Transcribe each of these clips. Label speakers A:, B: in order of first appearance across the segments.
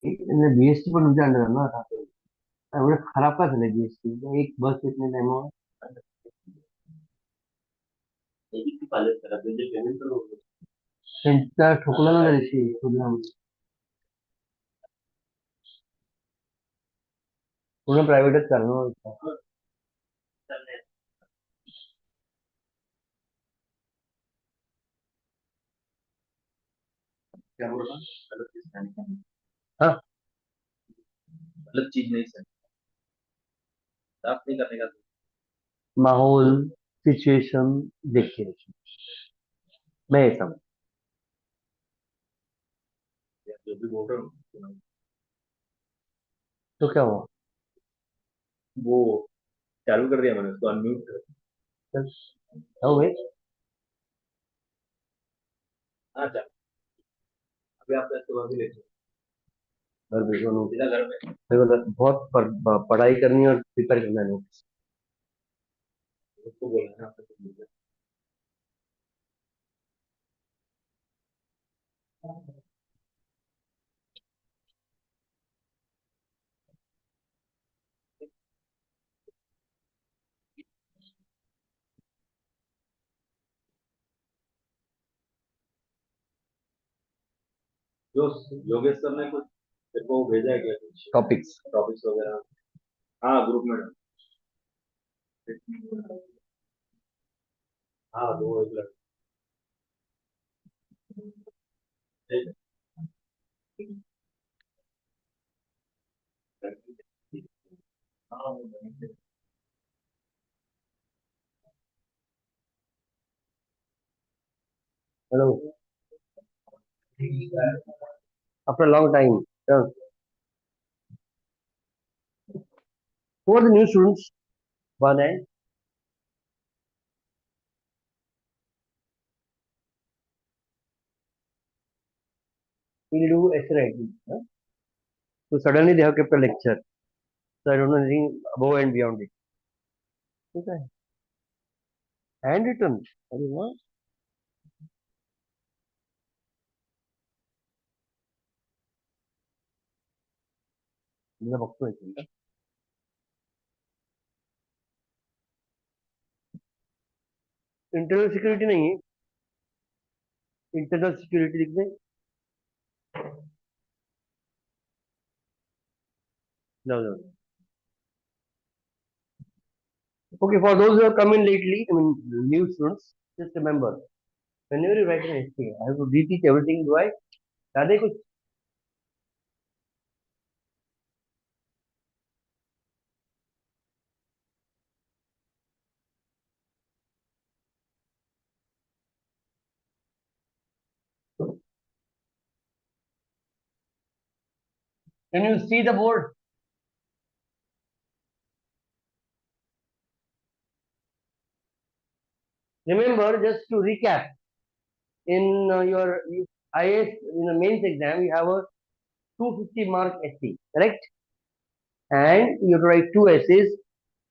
A: BST पण तुमच्या under ना आता एवढं खराब का झालं बीएसटी एक बस येत नाही त्यामुळे त्यांचा ठोकला ना त्या दिवशी पूर्ण पूर्ण प्रायव्हेटच करणार होता. क्या बोल रहा हूँ? गलत चीज नहीं। हाँ, गलत चीज नहीं सर, साफ नहीं करने का। माहौल सिचुएशन देख के मैं ऐसा हूँ। जो भी बोल रहा हूँ तो क्या हुआ? वो चालू कर दिया मैंने उसको अनम्यूट कर दिया। चल, हो गए। हाँ चल, अभी आप सुबह भी लेते घर भेजो नो सीधा घर में मेरे को बहुत पढ़ाई करनी है और प्रिपेयर करना है नोट्स उसको बोलना है आपको जो योगेश सर ने कुछ तेरे को भेजा है क्या कुछ टॉपिक्स टॉपिक्स वगैरह हाँ ग्रुप में हाँ दो एक लड़के हाँ hello after long time who are the new students one and we will do essay writing huh? So suddenly they have kept a lecture so I don't know anything above and beyond it ठीक है handwritten अरे वाह मैं बघतोय internal security नहीं है internal security लिख दें no no okay for those who have come in lately I mean new students just remember whenever you write an essay I have to reteach everything do I याद है कुछ can you see the board remember just to recap in your IAS in the mains exam you have a 250 mark essay correct and you have to write two essays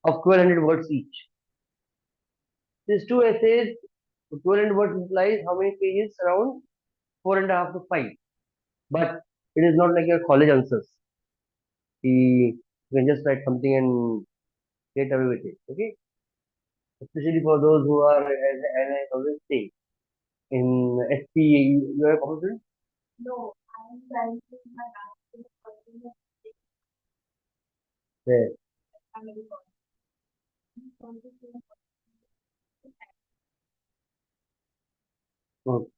A: of 1200 words each. These two essays, 1200 words implies how many pages? Around four and a half to five. But it is not like your college answers. You can just write something and get away with it. Okay? Especially for those who are, as I always say, in SP, you are a competent? There. Okay.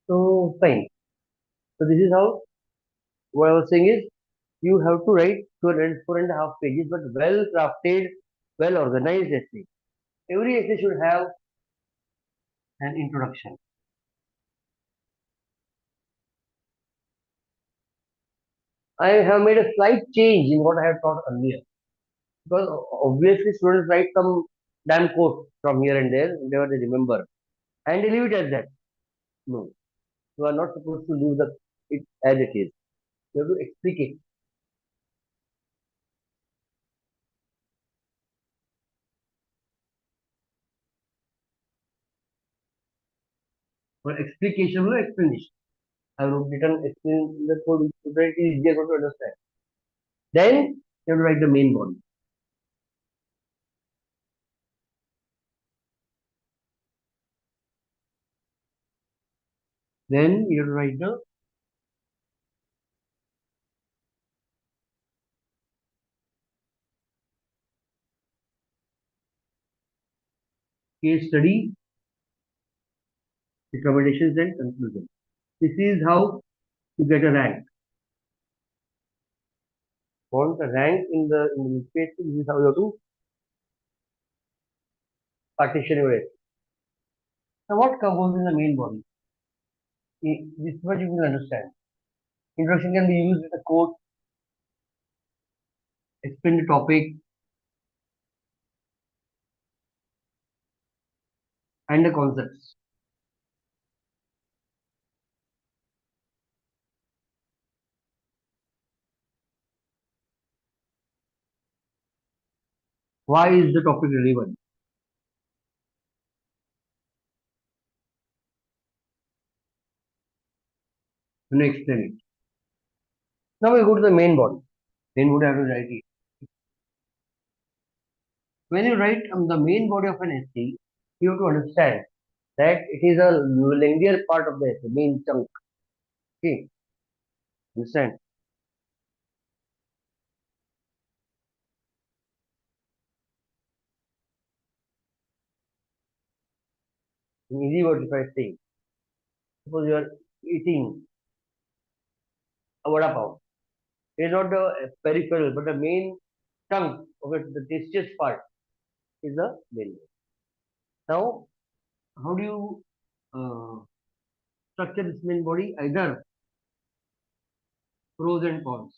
A: So, fine. So, this is how, what I was saying is, you have to write four and a half pages, but well crafted, well organized essay. Every essay should have an introduction. I have made a slight change in what I had taught earlier because obviously students write some damn quote from here and there, whatever they remember, and they leave it as that. No, you are not supposed to leave it as it is. You have to explain it. For explication or explanation. I have written explain the code so that it is easier to understand. Then you have to write the main body. Then you have to write the case study, recommendations, and conclusion. This is how you get a rank. Want a rank in the space, this is how you have to partition your essay. Now, what composes the main body? This much you will understand. Introduction can be used with a quote, explain the topic, and the concepts. Why is the topic relevant? Then explain it. Now we go to the main body. Main body, I have to write it. When you write the main body of an essay, you have to understand that it is a lengthier part of the essay, main chunk. Okay, understand? In easy words, if I say, suppose you are eating a vada pav. It is not the peripheral, but the main chunk of it, the tastiest part is the main body. Now, how do you structure this main body? Either pros and cons.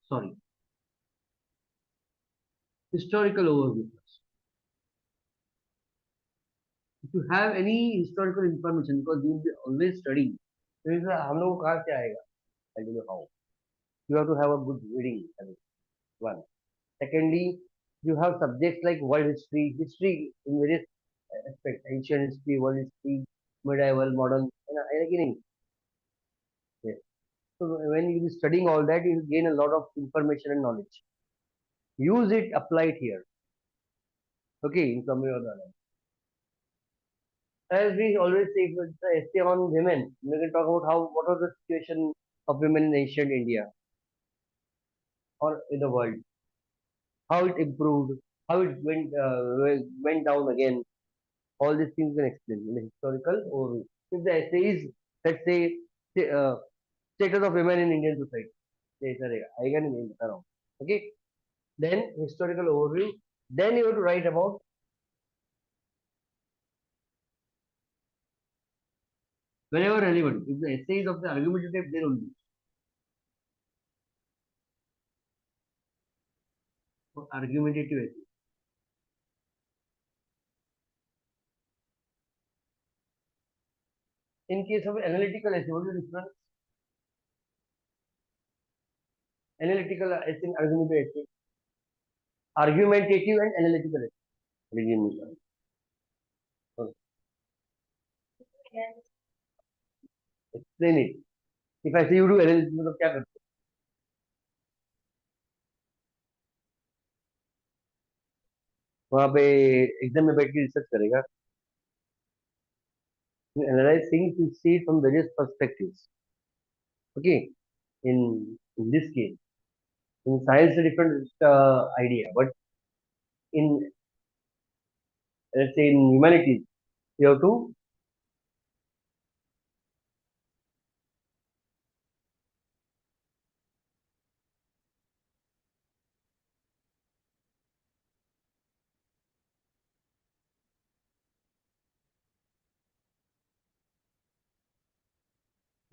A: Sorry, historical overview. If you have any historical information, because you will be always studying, तो इसमें हम लोग को कहाँ से आएगा? I don't know how. You have to have a good reading habit. One. Secondly, you have subjects like world history, history in various aspects, ancient history, world history, medieval, modern, anything. Yes. So when you be studying all that, you will gain a lot of information and knowledge. Use it, apply it here. Okay, in some way or the other. As we always say, with the essay on women, we can talk about how what was the situation of women in ancient India or in the world, how it improved, how it went down again. All these things you can explain in the historical overview. If the essay is, let's say, status of women in Indian society, say, आएगा नहीं मैं बता रहा हूँ. Okay, then historical overview. Then you have to write about whenever relevant. If the essay is of the argumentative, then only for argumentative essay. In case of analytical essay, what is the difference? Analytical essay, argumentative essay, argumentative and analytical essay. Religion. Explain it. If I say you do analysis, मतलब क्या करते हो? वहाँ पे exam में बैठ के research करेगा. You analyze things, you see it from various perspectives. Okay, in this case, in science, a different idea, but in let's say in humanities, you have to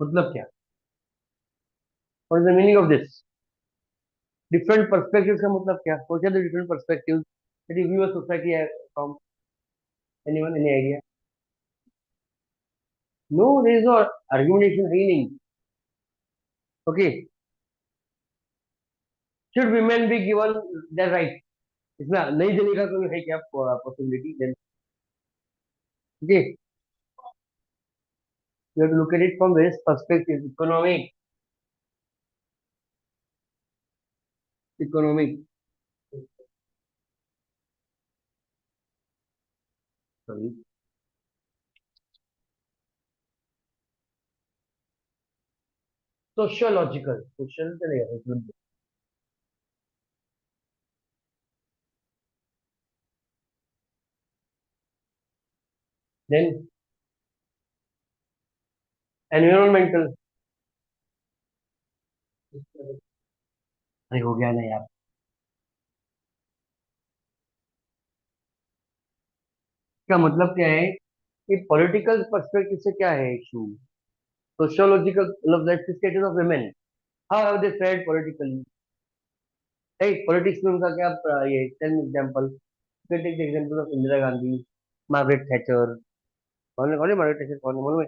A: मतलब क्या? What is the meaning of this? Different perspectives का मतलब क्या? What are the different perspectives that you view a society from? Anyone, any idea? No, there is no argumentation healing. Okay, should women be given their right? इसमें नहीं देने का कोई है क्या possibility? Then Okay, you have to look at it from various perspectives. Economic, sorry, sociological, social, yeah, it would be. Then environmental. अरे हो गया ना यार. इसका मतलब क्या है कि पॉलिटिकल पर्सपेक्टिव से क्या है इशू. सोशियोलॉजिकल मतलब that's the status of women. How have they fared politically. Right, politics में उनका क्या ये ten example. Take the example of Indira Gandhi, Margaret Thatcher. कौन है मार्garet थैचर, कौन है मालूम है?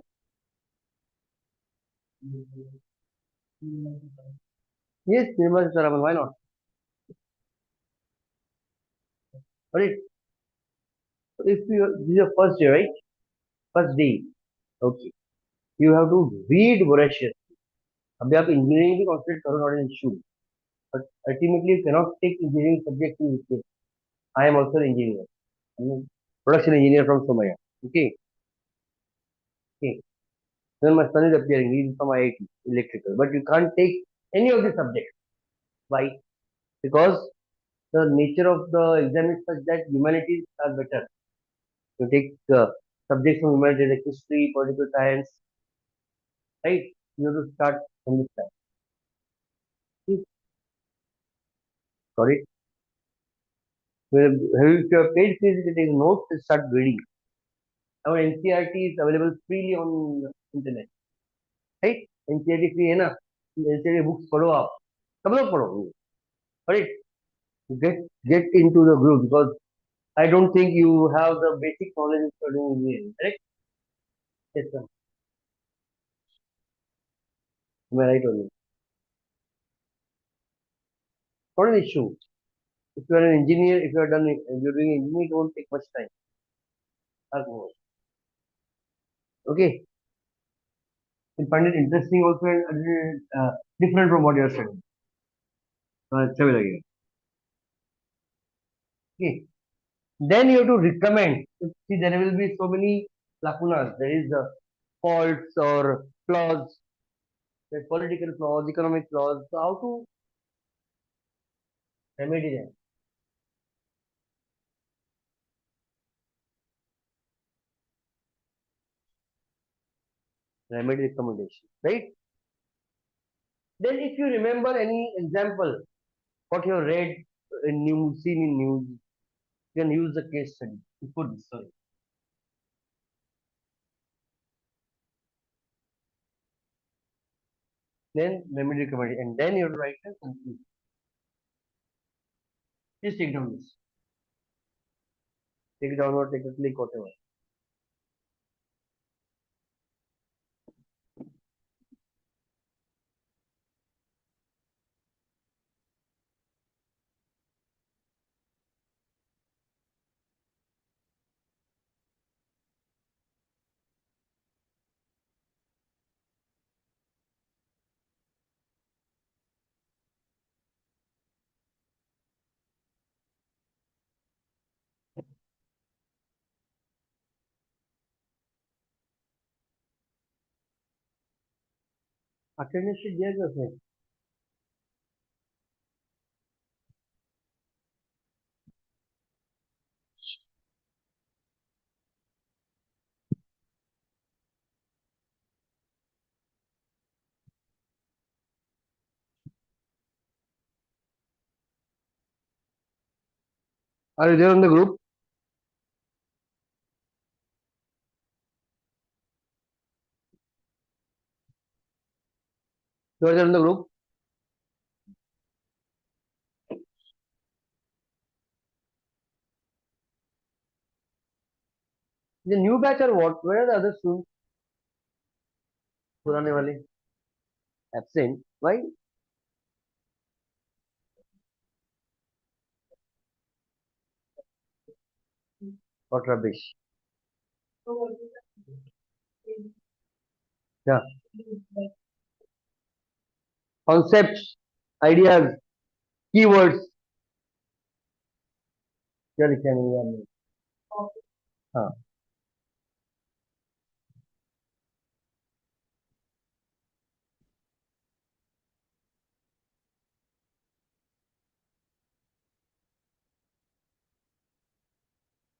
A: Yes, Nirmala Sitharaman, why not. Right. If you this is your first day, right, first day, okay, you have to read voracious. अभी आप इंजीनियरिंग भी concentrate करो, not an issue, but ultimately you cannot take engineering subject in which I am also engineer. I'm a production engineer from Somaya. Okay, okay. Then my son is appearing. He is from IIT, electrical. But you can't take any of the subjects. Why? Because the nature of the exam is such that humanities are better. You take subjects from humanities like history, political science, right? You have to start from this time. Hmm, got it? If you have paid fees to take notes, start reading. Our NCRT is available freely on internet, right? NCRT free है ना? NCRT books पढ़ो आप. सब लोग पढ़ो. Right? Get get into the group because I don't think you have the basic knowledge of studying engineering. Correct? Yes, sir. Am I right or not? Not an issue. If you are an engineer, if you are done, if you're doing engineering, it won't take much time. Okay. You find it interesting also and different from what you are studying. अच्छा भी लगेगा. Okay. Then you have to recommend. See, there will be so many lacunas. There is faults or flaws, like political flaws, economic flaws. So how to remedy them? Remedy recommendation, right? Then, if you remember any example, what you have read in news, seen in news, you can use the case study to put this story. Then, memory recovery, and then you write a conclusion. Just take down this. Take it down or take a click, whatever. Attendance sheet दिया क्या उसने? Are you there on the group? You are there on the group? The new batch or what? Where are the other students? पुराने वाले absent. Why? What rubbish. Yeah. Concepts, ideas, keywords. क्या लिखा है मैंने याद नहीं. हाँ.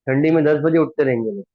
A: ठंडी में 10 बजे उठते रहेंगे लोग.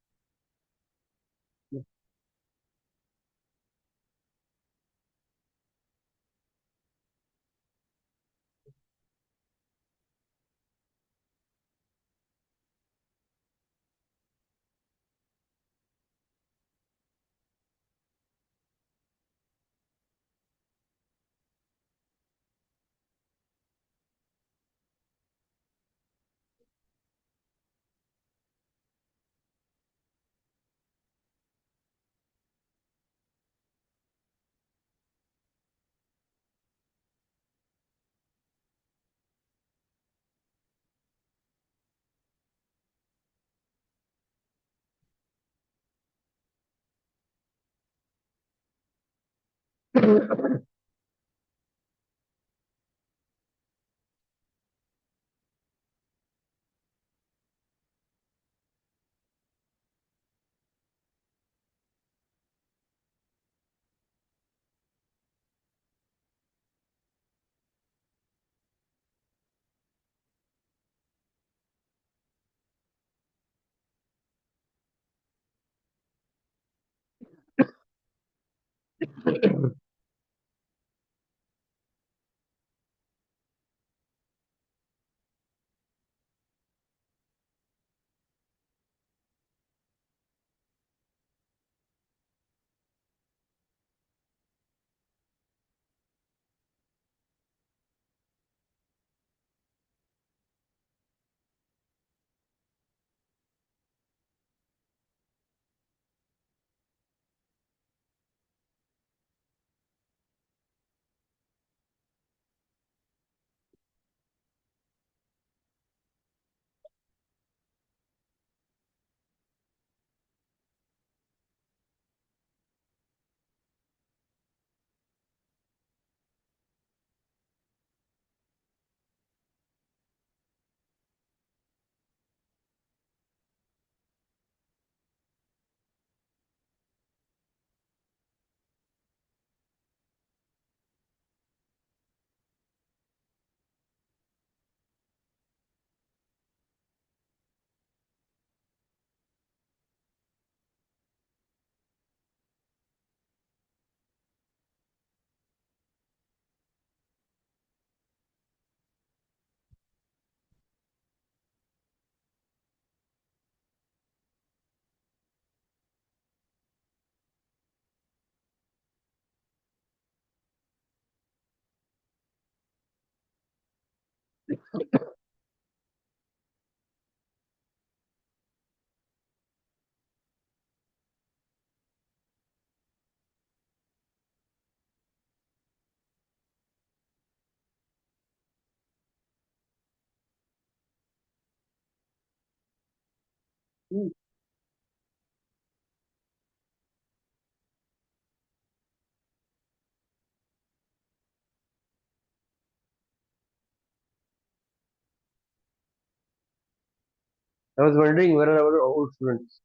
A: I was wondering where are our old students?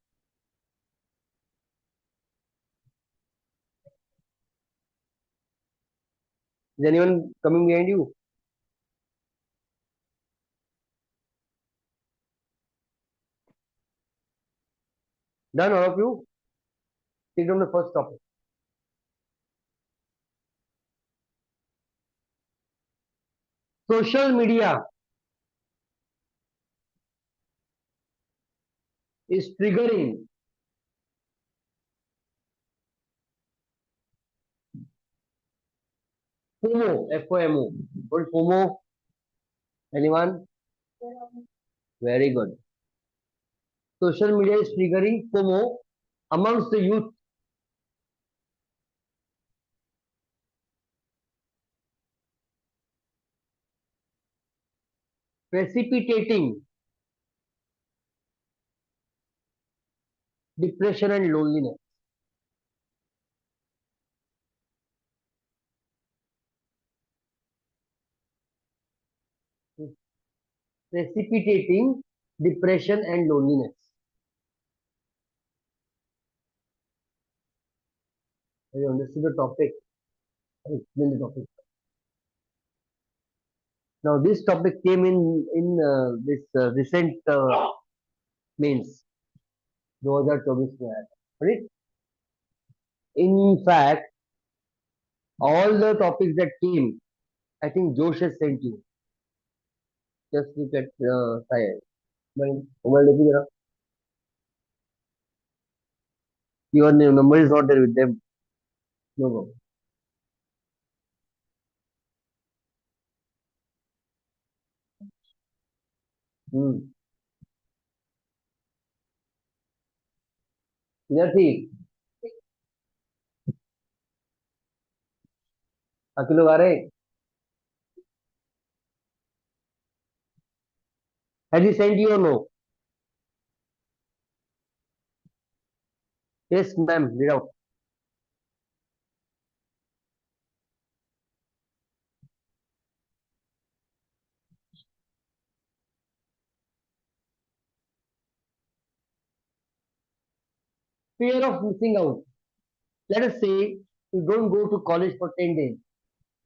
A: Is anyone coming behind you? Done, all of you? Take down the first topic. Social media is triggering FOMO, FOMO. What is FOMO? Anyone? Very good. Social media is triggering FOMO amongst the youth, precipitating depression and loneliness. Precipitating depression and loneliness. Have you understood the topic? I'll explain the topic. Now, this topic came in this recent means 2024 में आया था, right? In fact, all the topics that came, I think Josh has sent you. Just look at Sayed. Mobile देखिए जरा. Your number is not there with them. No, no. Hmm. इधर थी. बाकी लोग आ रहे हैं. Has he sent you or no? Yes, ma'am. Read out. Fear of missing out. Let us say you don't go to college for 10 days.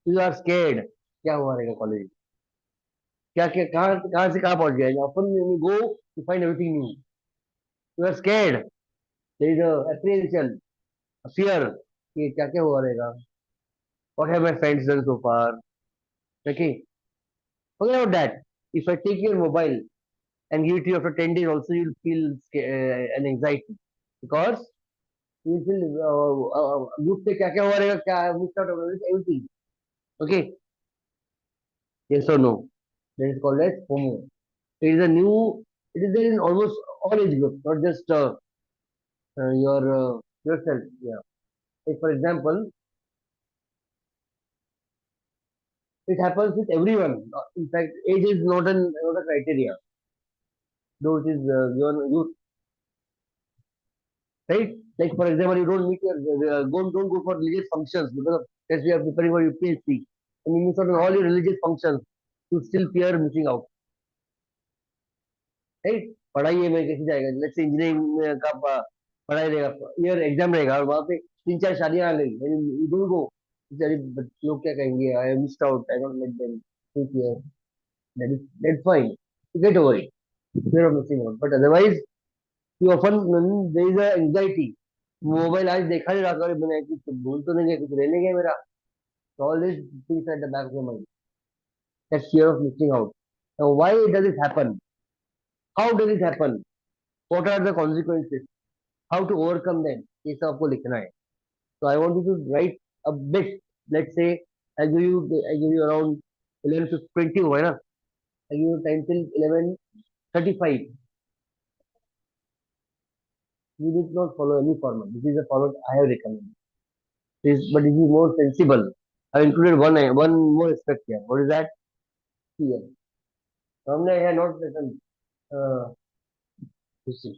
A: You are scared. क्या हुआ रहेगा college? क्या क्या कहाँ से कहाँ पहुंच गया? Often when you go, you find everything new. You are scared. There is a apprehension, a fear. कि क्या क्या हुआ रहेगा? What have my friends done so far? Okay, forget about that. If I take your mobile and give it to you after 10 days, also you'll feel an anxiety because you feel group पे क्या क्या हुआ रहेगा? क्या miss out of everything. Okay, yes or no? That is called as FOMO. It is a new. It is there in almost all age groups, not just yourself. Yeah. Like for example, it happens with everyone. In fact, age is not a criteria. Though it is your youth, right? Like for example, you don't meet your don't go for religious functions because of as we are preparing for UPSC, and you miss out on all your religious functions. You still fear missing out, right? पढ़ाई है मैं कैसे जाएगा? Let's say engineering का पढ़ाई रहेगा, year exam रहेगा और वहाँ पे तीन चार शादियां आ गई, यू डोंट गो. अरे लोग क्या कहेंगे? I missed out, I don't let them think here. That's fine. You get over it. Fear of missing out. But otherwise, you often there is a anxiety. Mobile आज देखा नहीं रहा था, मैंने कुछ भूल तो नहीं गया, कुछ रहने गया मेरा. So all these things at the back of your mind. That fear of missing out. Now, why does it happen? How does it happen? What are the consequences? How to overcome them? ये सब आपको लिखना है. So I want you to write a bit. Let's say I give you around 11 to 20 हुआ है ना? I give you time till 11:35. You need not follow any format. This is the format I have recommended. But this is more sensible. I have included one more aspect here. What is that? Fear. हमने here not written this is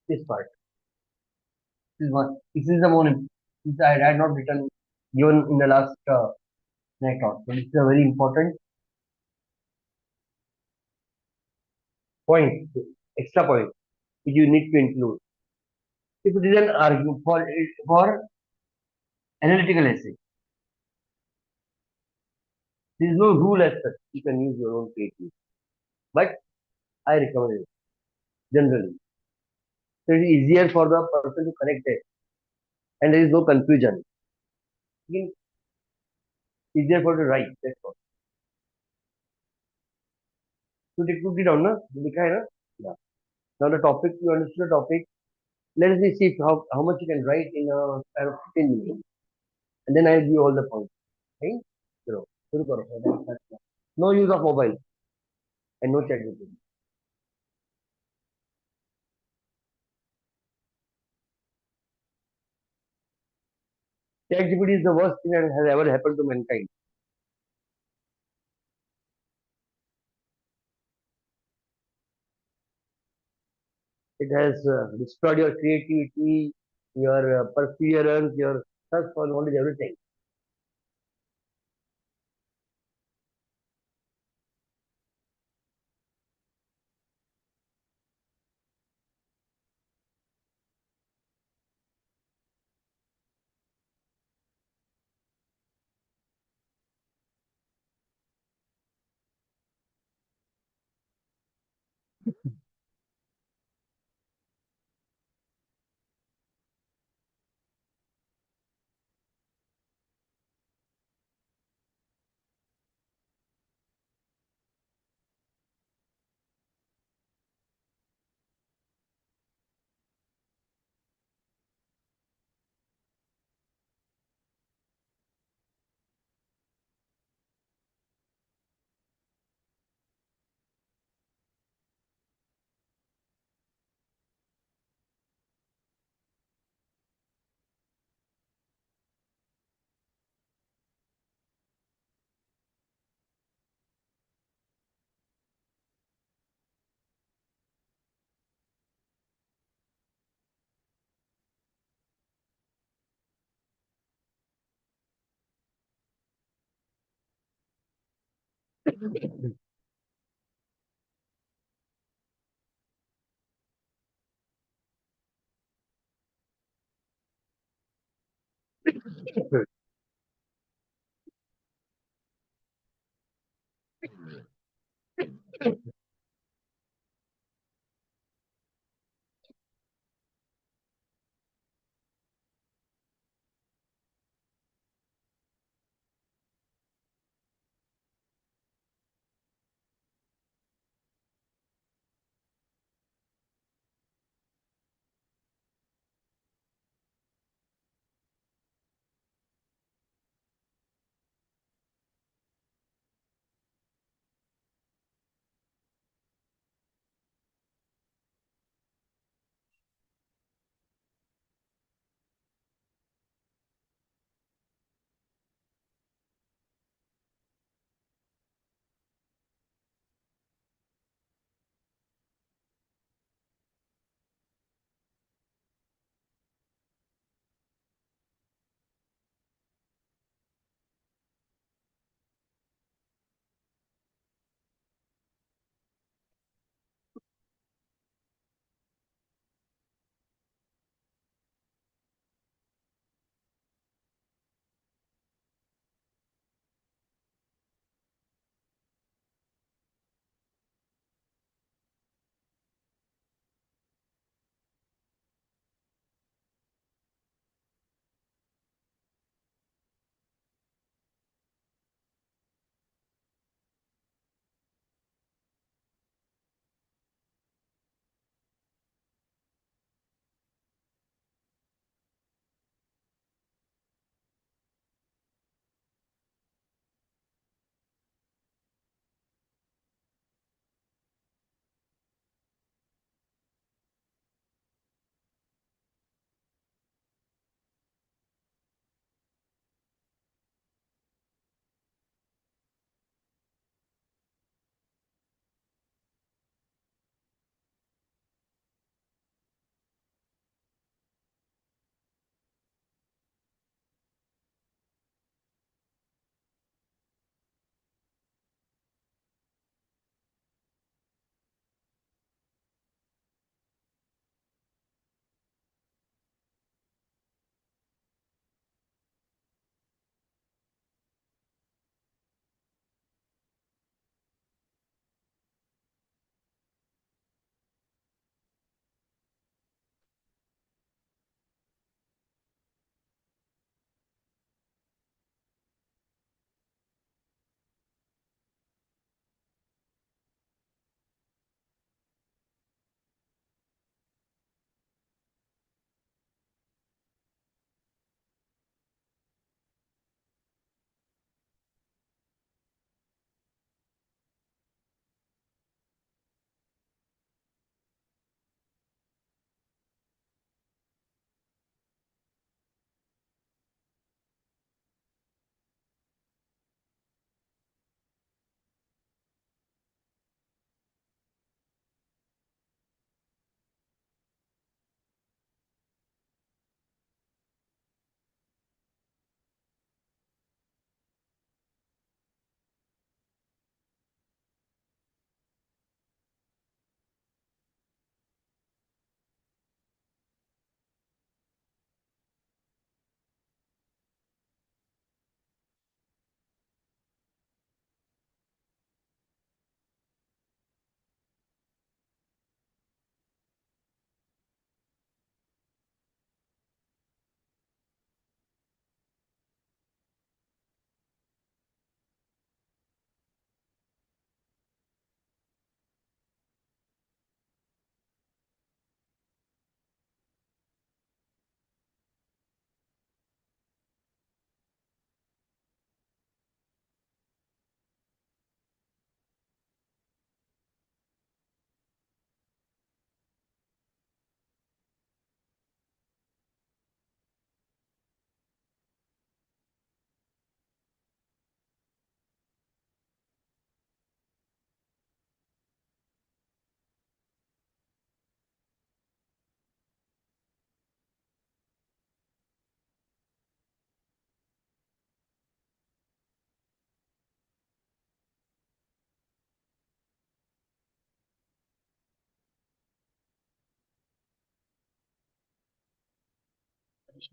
A: this part. This is one. This is the more. This I had not written given in the last night talk. But it's a very important point, extra point which you need to include. If it is an argument for analytical essay, there is no rule as such. You can use your own creativity. But I recommend it generally. So it is easier for the person to connect it, and there is no confusion. It is easier for the write. That's all. So take put it down, na? लिखा है ना? Yeah. Now the topic, you understood the topic. Let us see how much you can write in a span of 15 minutes. And then I'll give you all the points. Right? Zero. शुरू करो. No use of mobile and no chat GPT. Chat GPT is the worst thing that has ever happened to mankind. It has destroyed your creativity, your perseverance, your thirst for knowledge, everything.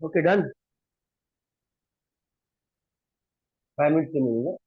A: Okay, done. 5 minutes remaining.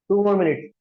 A: 2 more minutes.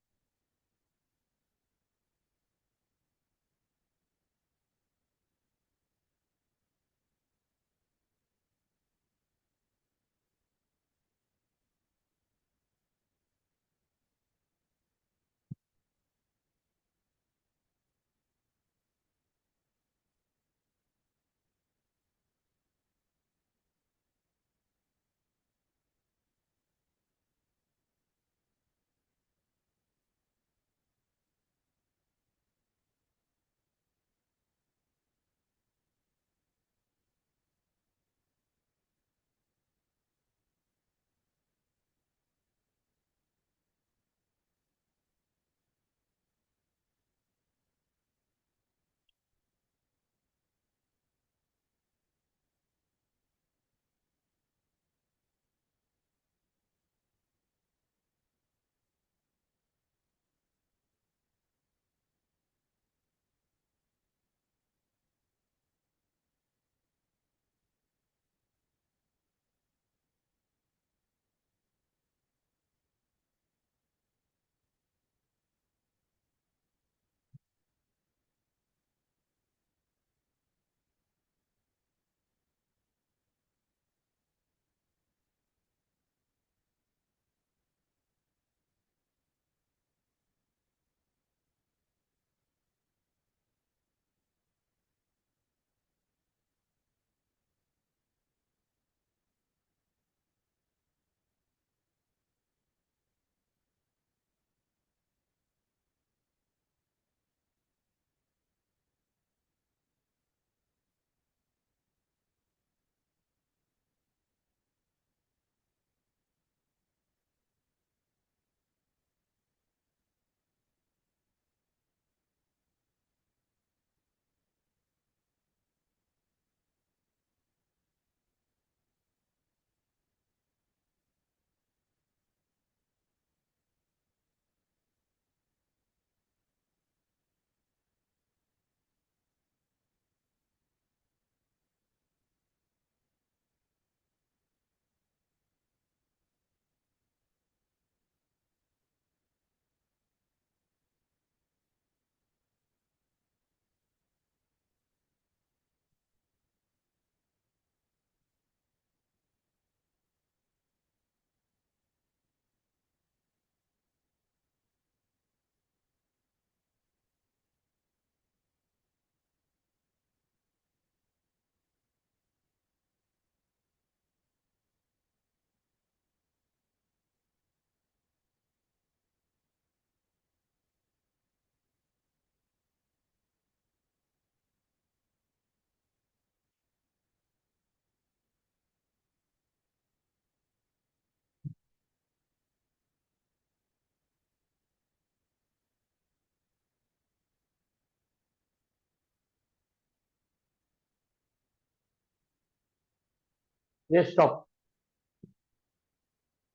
A: Yes, stop.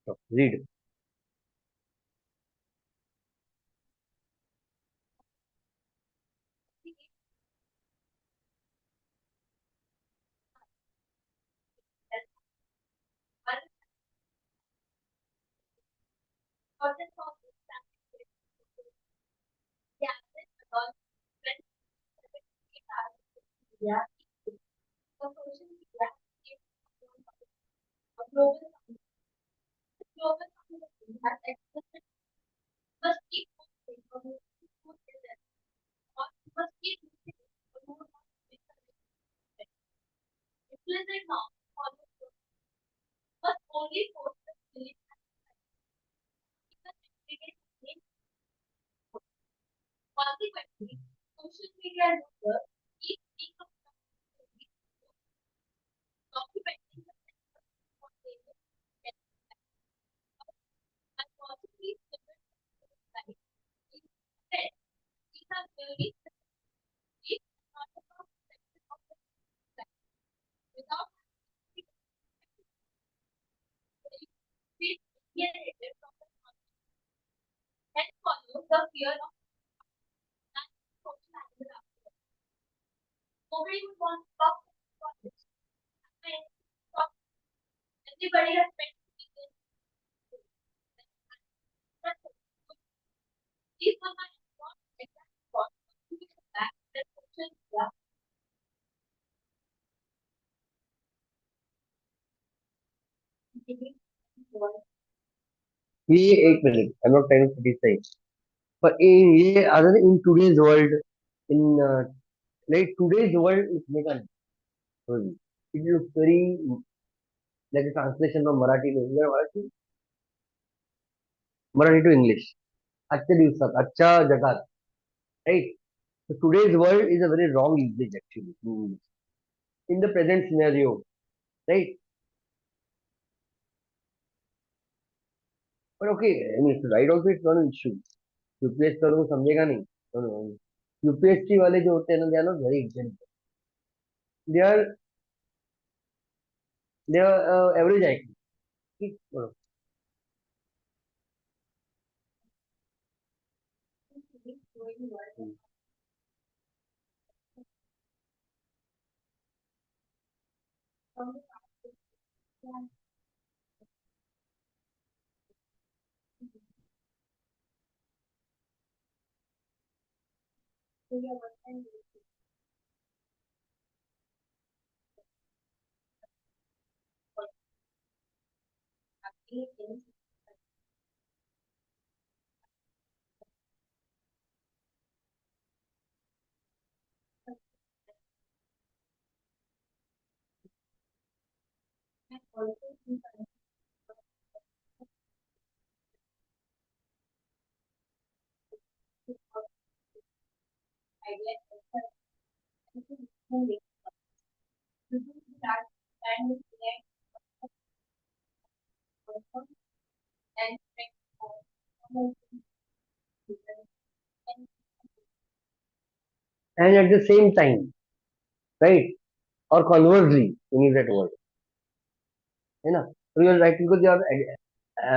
A: Stop. Read. ये एक minute, I am not trying to criticise, पर ये other in today's world, in like today's world लिखने का नहीं, it looks very like translation from Marathi to Marathi, Marathi to English. आजच्या दिवसात, आजच्या जगात, right. So today's world is a very wrong usage actually. In the present scenario, right? But okay, I mean, to write also it's not an issue. UPSC वालों को समझेगा नहीं. No, no, no. UPSC वाले जो होते हैं ना, they are not very intelligent. They are average IQ. ठीक, बोलो. And at the same time, right? Or conversely, you use that word, है ना? So you are right because I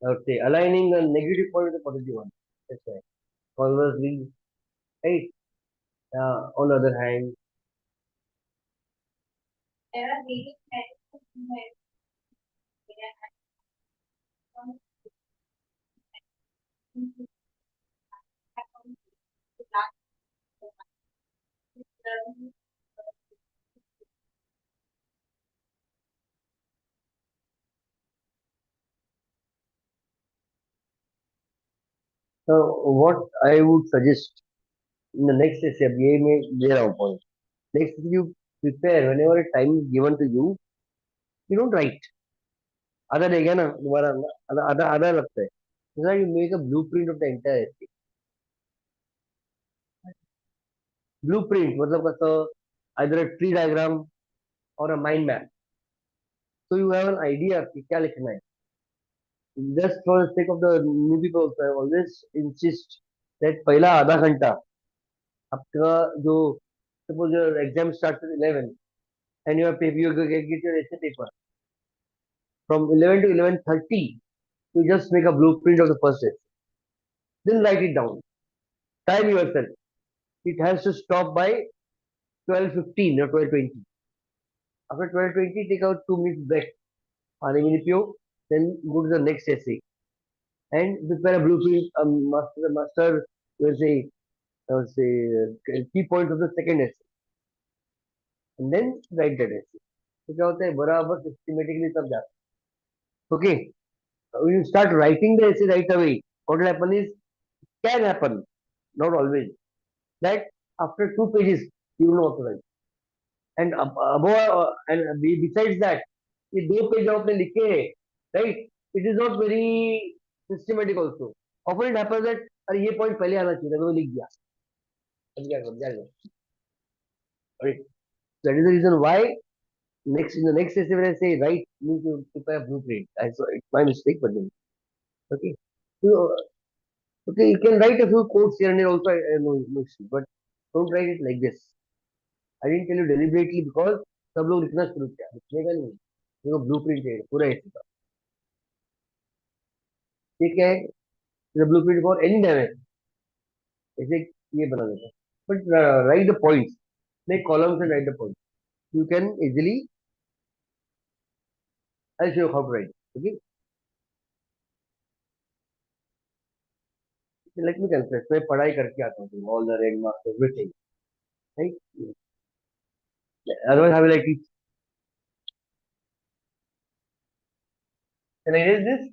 A: would say aligning the negative point with the positive one. That's right. Conversely, right? On the other hand, so what I would suggest in the next step, ये may there our point. Next, you prepare whenever a time is given to you. You don't write. आधा रहेगा ना तुम्हारा, आधा आधा आधा लगता है. So you make a blueprint of the entire essay. Blueprint मतलब कसं, either a tree diagram or a mind map. So you have an idea कि क्या लिखना है. Just for the sake of the new people also, I always insist that पहला आधा घंटा आपका जो, suppose your exam starts at 11 and your paper, you get your essay paper from 11 to 11:30. You just make a blueprint of the first essay. Then write it down. Time yourself. It has to stop by 12:15 or 12:20. After 12:20, take out 2 minutes break. पानी में पियो. Then go to the next essay and prepare a blueprint, master, say key points of the second essay, and then write that essay. तो क्या होता है, बराबर systematically सब जाता है. Okay, when you start writing the essay right away, what will happen is, can happen, not always, that after 2 pages you will know what to write. And above and besides that, ये 2 page आपने लिखे हैं, right? It is not very systematic also. Often it happens that अरे ये point पहले आना चाहिए था, मैं लिख दिया. अब क्या करूं, क्या करूं? Right? That is the reason why next in the next essay when I say write, means you prepare a blueprint. I saw it's my mistake, but then okay. So okay, you can write a few quotes here and there also. I know, no issue, but don't write it like this. I didn't tell you deliberately because सब लोग लिखना शुरू किया, लिखने का नहीं. देखो blueprint चाहिए पूरा ऐसे का. ठीक है, ब्लूप्रिंट फॉर एनी डैमेज, ऐसे ये बना देता है. But right the points, make columns and write the points. You can easily, I'll show you how to write. Okay, so let me confess, मैं पढ़ाई करके आता हूँ, all the rank marks, everything, right? Otherwise, I will like teach. Can I erase this?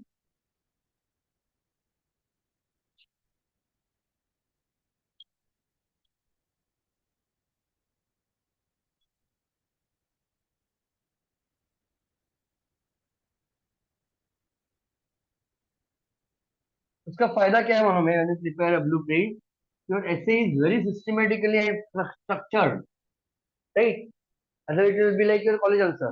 A: उसका फायदा क्या है हमें when you prepare a blueprint? Your essay is very systematically and structured, right? Otherwise, it will be like your college answer.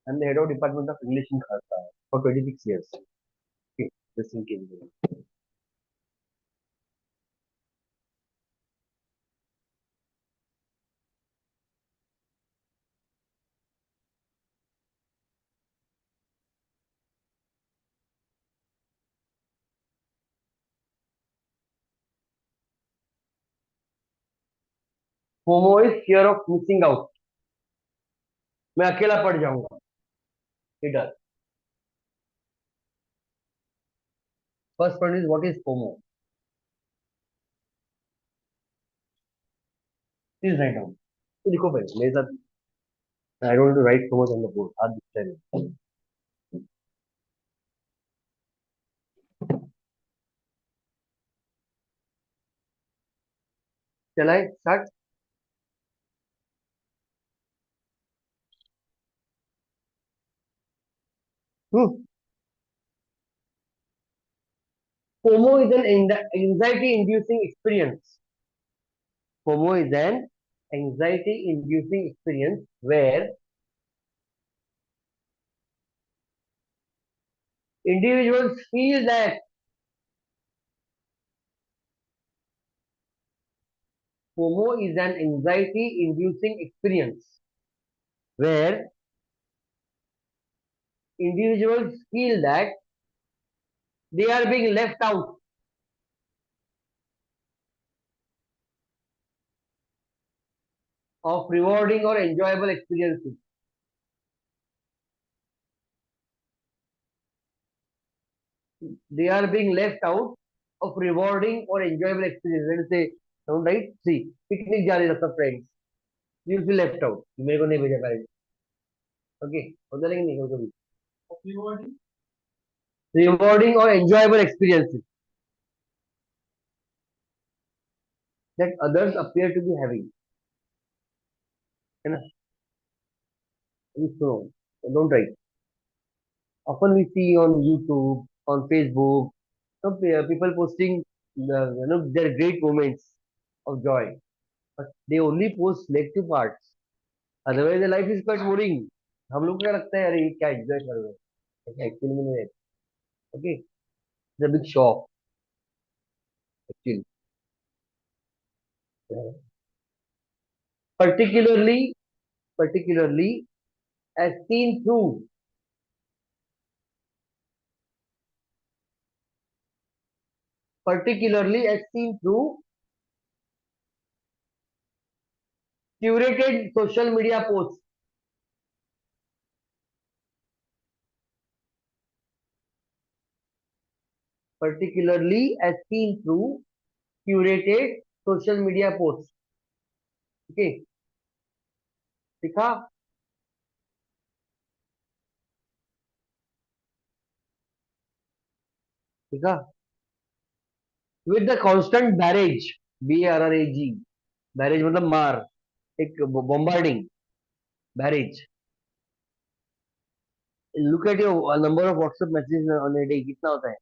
A: I'm the head of department of English in Kharta for 26 years. Okay, just in case. FOMO is fear of missing out. मैं अकेला पड़ जाऊंगा. It does. First one is what is FOMO? Please write down. तो लिखो पहले मेरे साथ. I don't want to write so much on the board. हाथ दिखता है. Shall I start? Hmm. FOMO is an anxiety-inducing experience. FOMO is an anxiety-inducing experience where individuals feel that FOMO is an anxiety-inducing experience where individuals feel that they are being left out of rewarding or enjoyable experiences. They are being left out of rewarding or enjoyable experiences. Let us say, right? See, picnic जा रहे सब friends. You feel left out. मेरे को नहीं भेजा parents. Okay, होता नहीं नहीं कभी. Rewarding or enjoyable experiences that others appear to be having. है ना? So, don't write. Often we see on YouTube, on Facebook, people posting their great moments of joy, but they only post selective parts. Otherwise, their life is quite boring. हम लोग को क्या लगता है अरे ये क्या एंजॉय कर रहे हैं एक्चुअली में नहीं. Okay, it's a big shock actually. particularly particularly as seen through particularly as seen through curated social media posts. Particularly as seen through curated social media posts. Okay, दिखा. दिखा. With the constant barrage, barrage, barrage मतलब मार, एक bombarding, barrage. Look at your number of WhatsApp messages on a day. कितना होता है?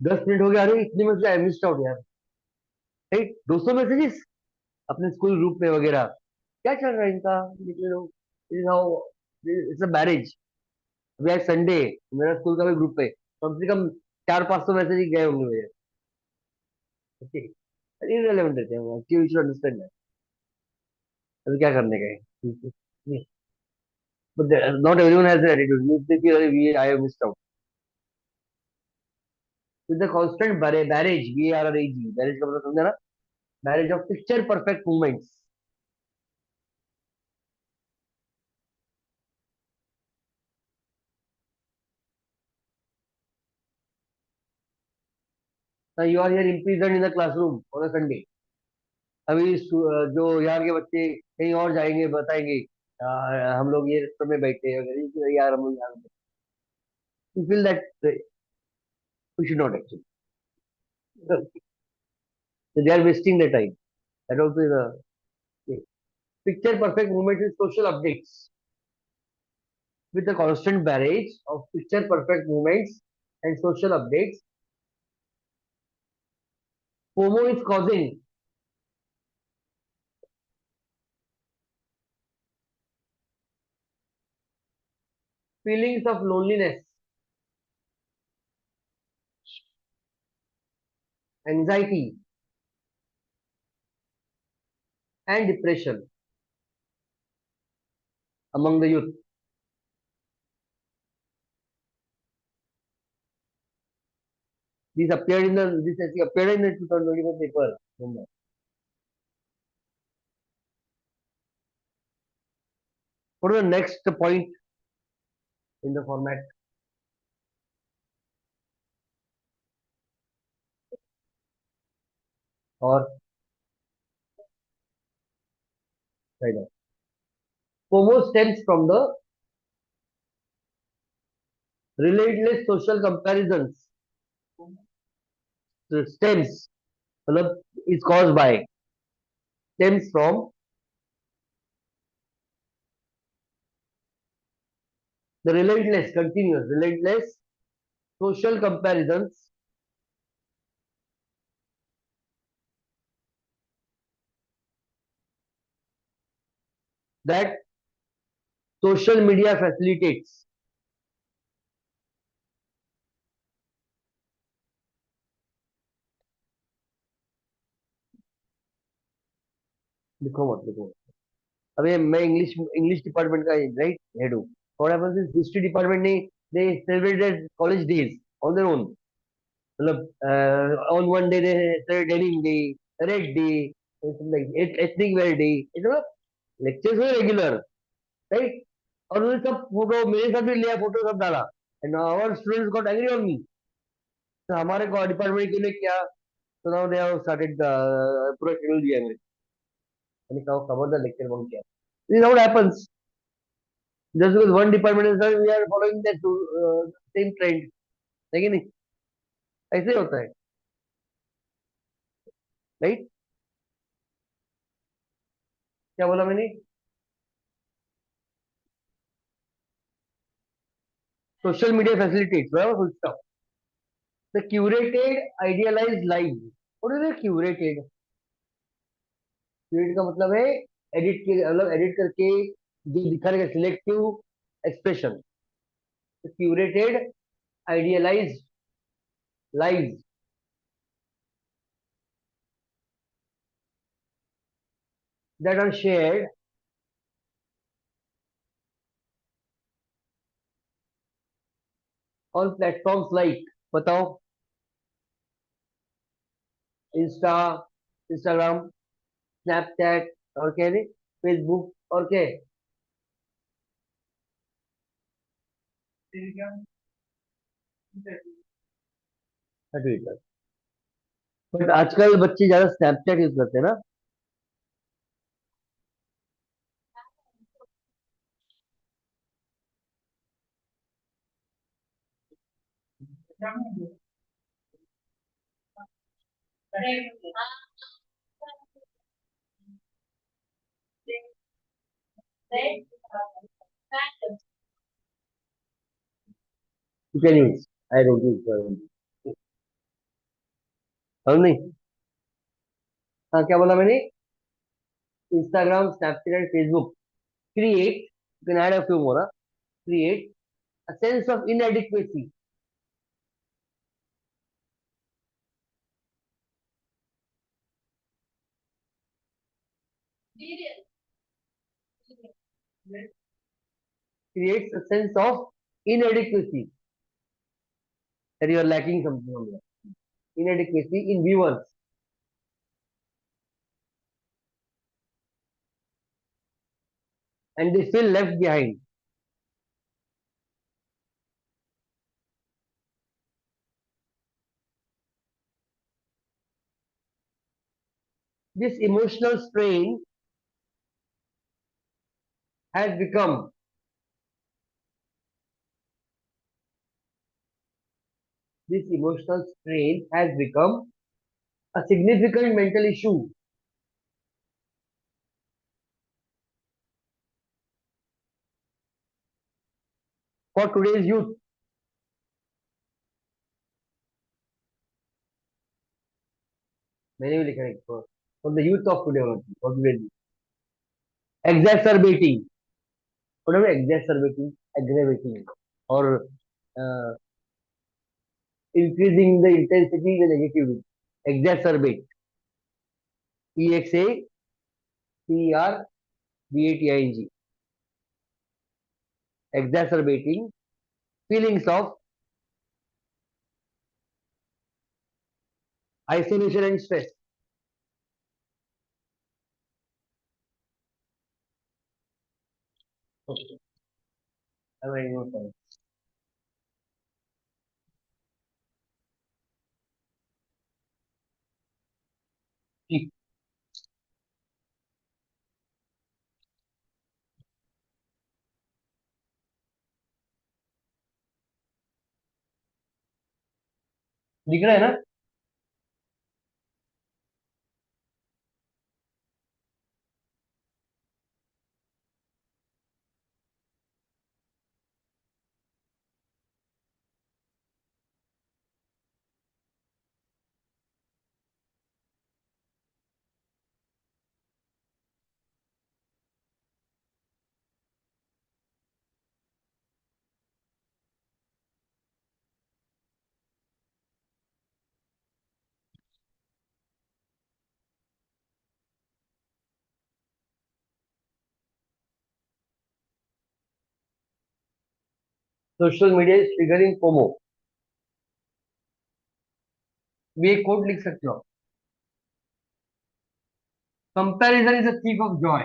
A: 10 minute हो गया. अरे इतने में आई मिस्ड आउट यार. राइट, 200 मैसेजेस अपने स्कूल ग्रुप में वगैरह. क्या चल रहा है इनका? It's a marriage. अभी आज संडे, मेरा स्कूल का भी ग्रुप है, कम से कम 400-500 मैसेज ही गए होंगे मेरे. ओके, इनरेलेवेंट रहते हैं. You should understand that. अभी क्या करने गए? But not everyone has the attitude. You think I have missed out. With the constant barrage, barrage, barrage का मतलब समझा ना? Barrage of picture perfect movements. You are here imprisoned in the classroom on a Sunday. अभी जो यहाँ के बच्चे कहीं और जाएंगे बताएंगे हम लोग ये रेस्टोरेंट में बैठे हैं अगर यार हम लोग यहाँ you feel that we should not actually. So they are wasting their time. That also is a picture perfect moment is social updates with a constant barrage of picture perfect moments and social updates. FOMO is causing feelings of loneliness, anxiety, and depression among the youth. This essay appeared in the 2024 paper. Mumbai. What is the next point in the format? Or right now. FOMO stems from the relentless social comparisons. So stems मतलब is caused by stems from the relentless, continuous, relentless social comparisons that social media facilitates. लिखो मत लिखो अबे मैं English department का right head हूँ what happens is history department ने they celebrated college days on their own मतलब on one day they celebrate denim day red day like ethnic wear day मतलब लेक्चर्स हुए रेगुलर राइट और उन्होंने सब photo मेरे साथ भी लिया फोटो सब डाला and our students got agree on me तो हमारे डिपार्टमेंट के लिए क्या तो नाउ दे हैव स्टार्टेड पूरा शेड्यूल दिया है मैंने कहा कवर द लेक्चर बंक किया this is how it happens just because one department is done, we are following that same trend है कि नहीं ऐसे ही होता है राइट क्या बोला मैंने सोशल मीडिया फैसिलिटीज बराबर full stop the curated idealised life what is curated curate का मतलब है एडिट के मतलब एडिट करके जो दिखाने का selective expression curated idealised lives that are shared on platforms like बताओ इंस्टा इंस्टाग्राम स्नैपचैट और क्या है फेसबुक और क्या है ट्विटर बट आजकल बच्चे ज्यादा स्नैपचैट यूज करते हैं ना you can use I don't use और नहीं हाँ क्या बोला मैंने Instagram Snapchat and Facebook create you can add a few more create a sense of inadequacy creates a sense of inadequacy that you are lacking something on that inadequacy in viewers and they feel left behind This emotional strain has become this emotional strain has become a significant mental issue for today's youth. मैंने भी लिखा है for the youth of today only, for today's youth. Exacerbating, whatever exacerbating, aggravating, or uh, increasing the intensity, the negativity. Exacerbate. EXACERBATING. Exacerbating feelings of isolation and stress. Okay. I'm writing notes down. ठीक, दिख रहा है ना? Social media is triggering FOMO. भी एक coat लिख सकते हो. Comparison is a thief of Joy.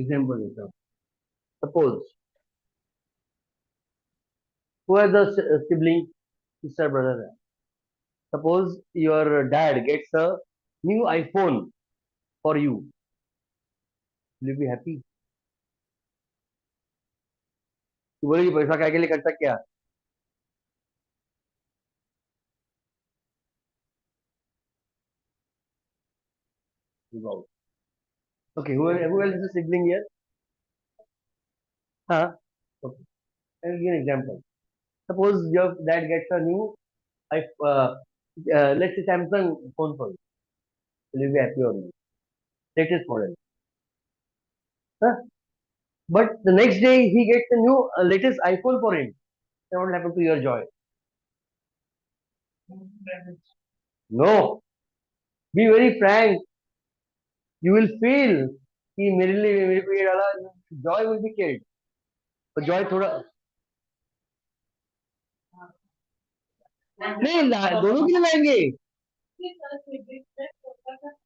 A: Example देता हूँ. Suppose who has a sibling, sister, brother. Suppose your dad gets a new iPhone for you. Will you be happy? तू बोलेगी पैसा क्या के लिए करता क्या? Wow. Okay, who else is a sibling here? Huh? Okay. I'll give an example. Suppose your dad gets a new let's say Samsung phone for you. Will you be happy or not? Latest model. Huh? But the next day he gets a new latest iPhone for him. Then what will happen to your joy? No. Be very frank. You will feel कि मेरे को ये डाला. Joy will be killed. तो joy थोड़ा नहीं दोनों के लिए लाएंगे. ठीक.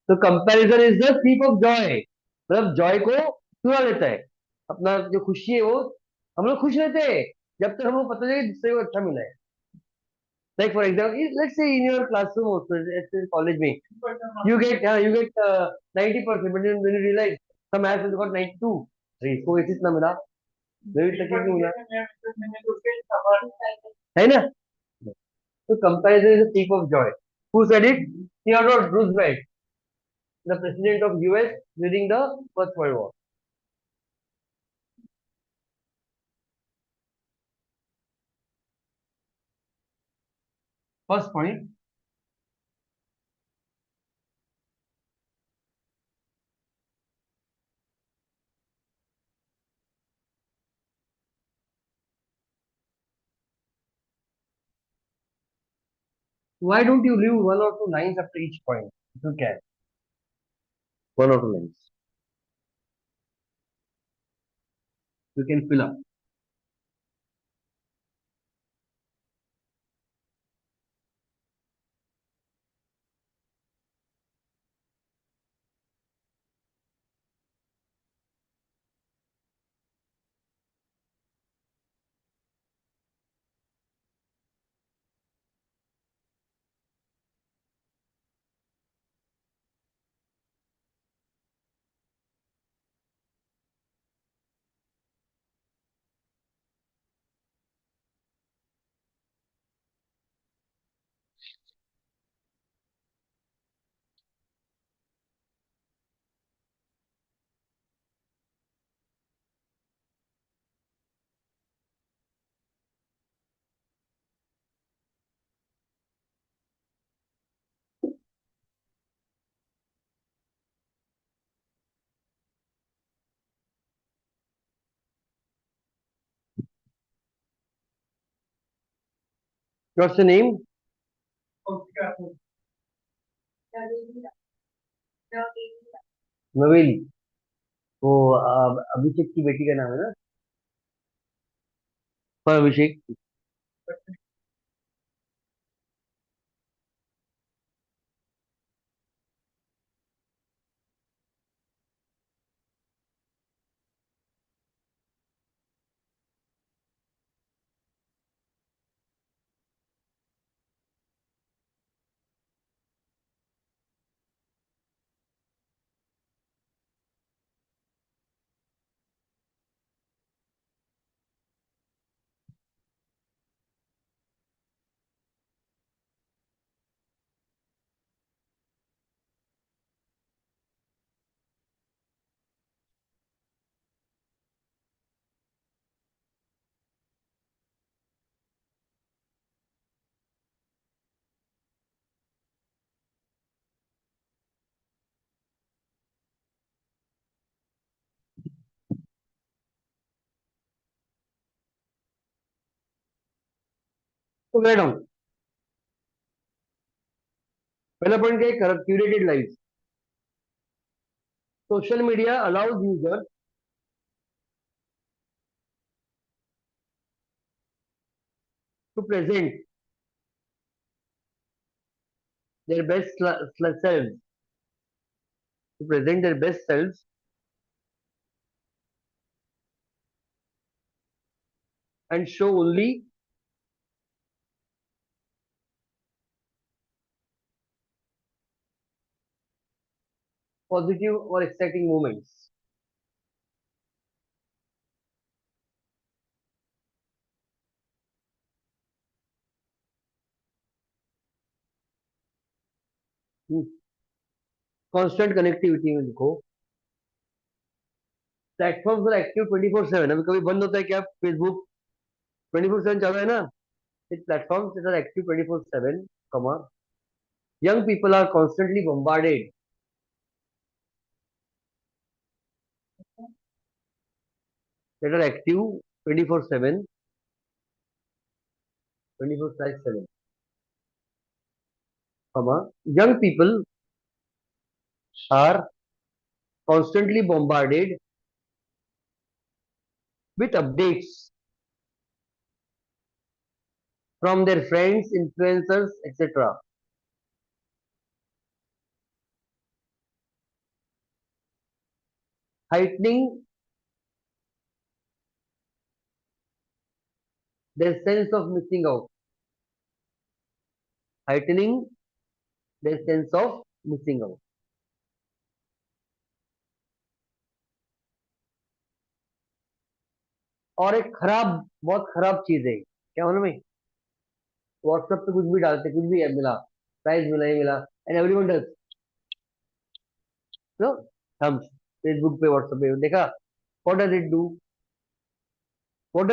A: तो comparison is the thief of Joy. मतलब जॉय को चुरा लेता है. अपना जो खुशी है वो हम लोग खुश रहते हैं जब तक हमको पता चले दूसरे को अच्छा मिला है. Like for example, let's say in your classroom also, let's say college में, you get 90%, but then when you realize some maths has got 92. अरे इसको ऐसे इतना मिला, मेरे तक क्यों मिला? है ना? So comparison is a thief of joy. Who said it? Theodore Roosevelt, the president of US during the First World War. First point. Why don't you leave one or two lines after each point? If you can. one or two lines. You can fill up. What's the name? नवेली. वो अभिषेक की बेटी का नाम है ना. पर अभिषेक. तो मैडम पहला पॉइंट क्या है? Curated life. Social media allows user to present their best selves, to present their best selves and show only positive or exciting moments. Constant connectivity में लिखो. Platforms are active 24/7. अभी कभी बंद होता है क्या? फेसबुक 24/7 चल रहा है ना. It platforms that are active 24/7, comma, young people are constantly bombarded that are active 24/7, 24/7, comma, young people are constantly bombarded with updates from their friends, influencers, etc., heightening their sense of missing out, heightening their sense of missing out. और एक खराब, बहुत खराब चीज है क्या मालूम है? व्हाट्सएप पे कुछ भी डालते, कुछ भी मिला, प्राइज मिला, ये मिला, and everyone does know thumbs. Facebook पे, व्हाट्सएप पे देखा. What does it do? What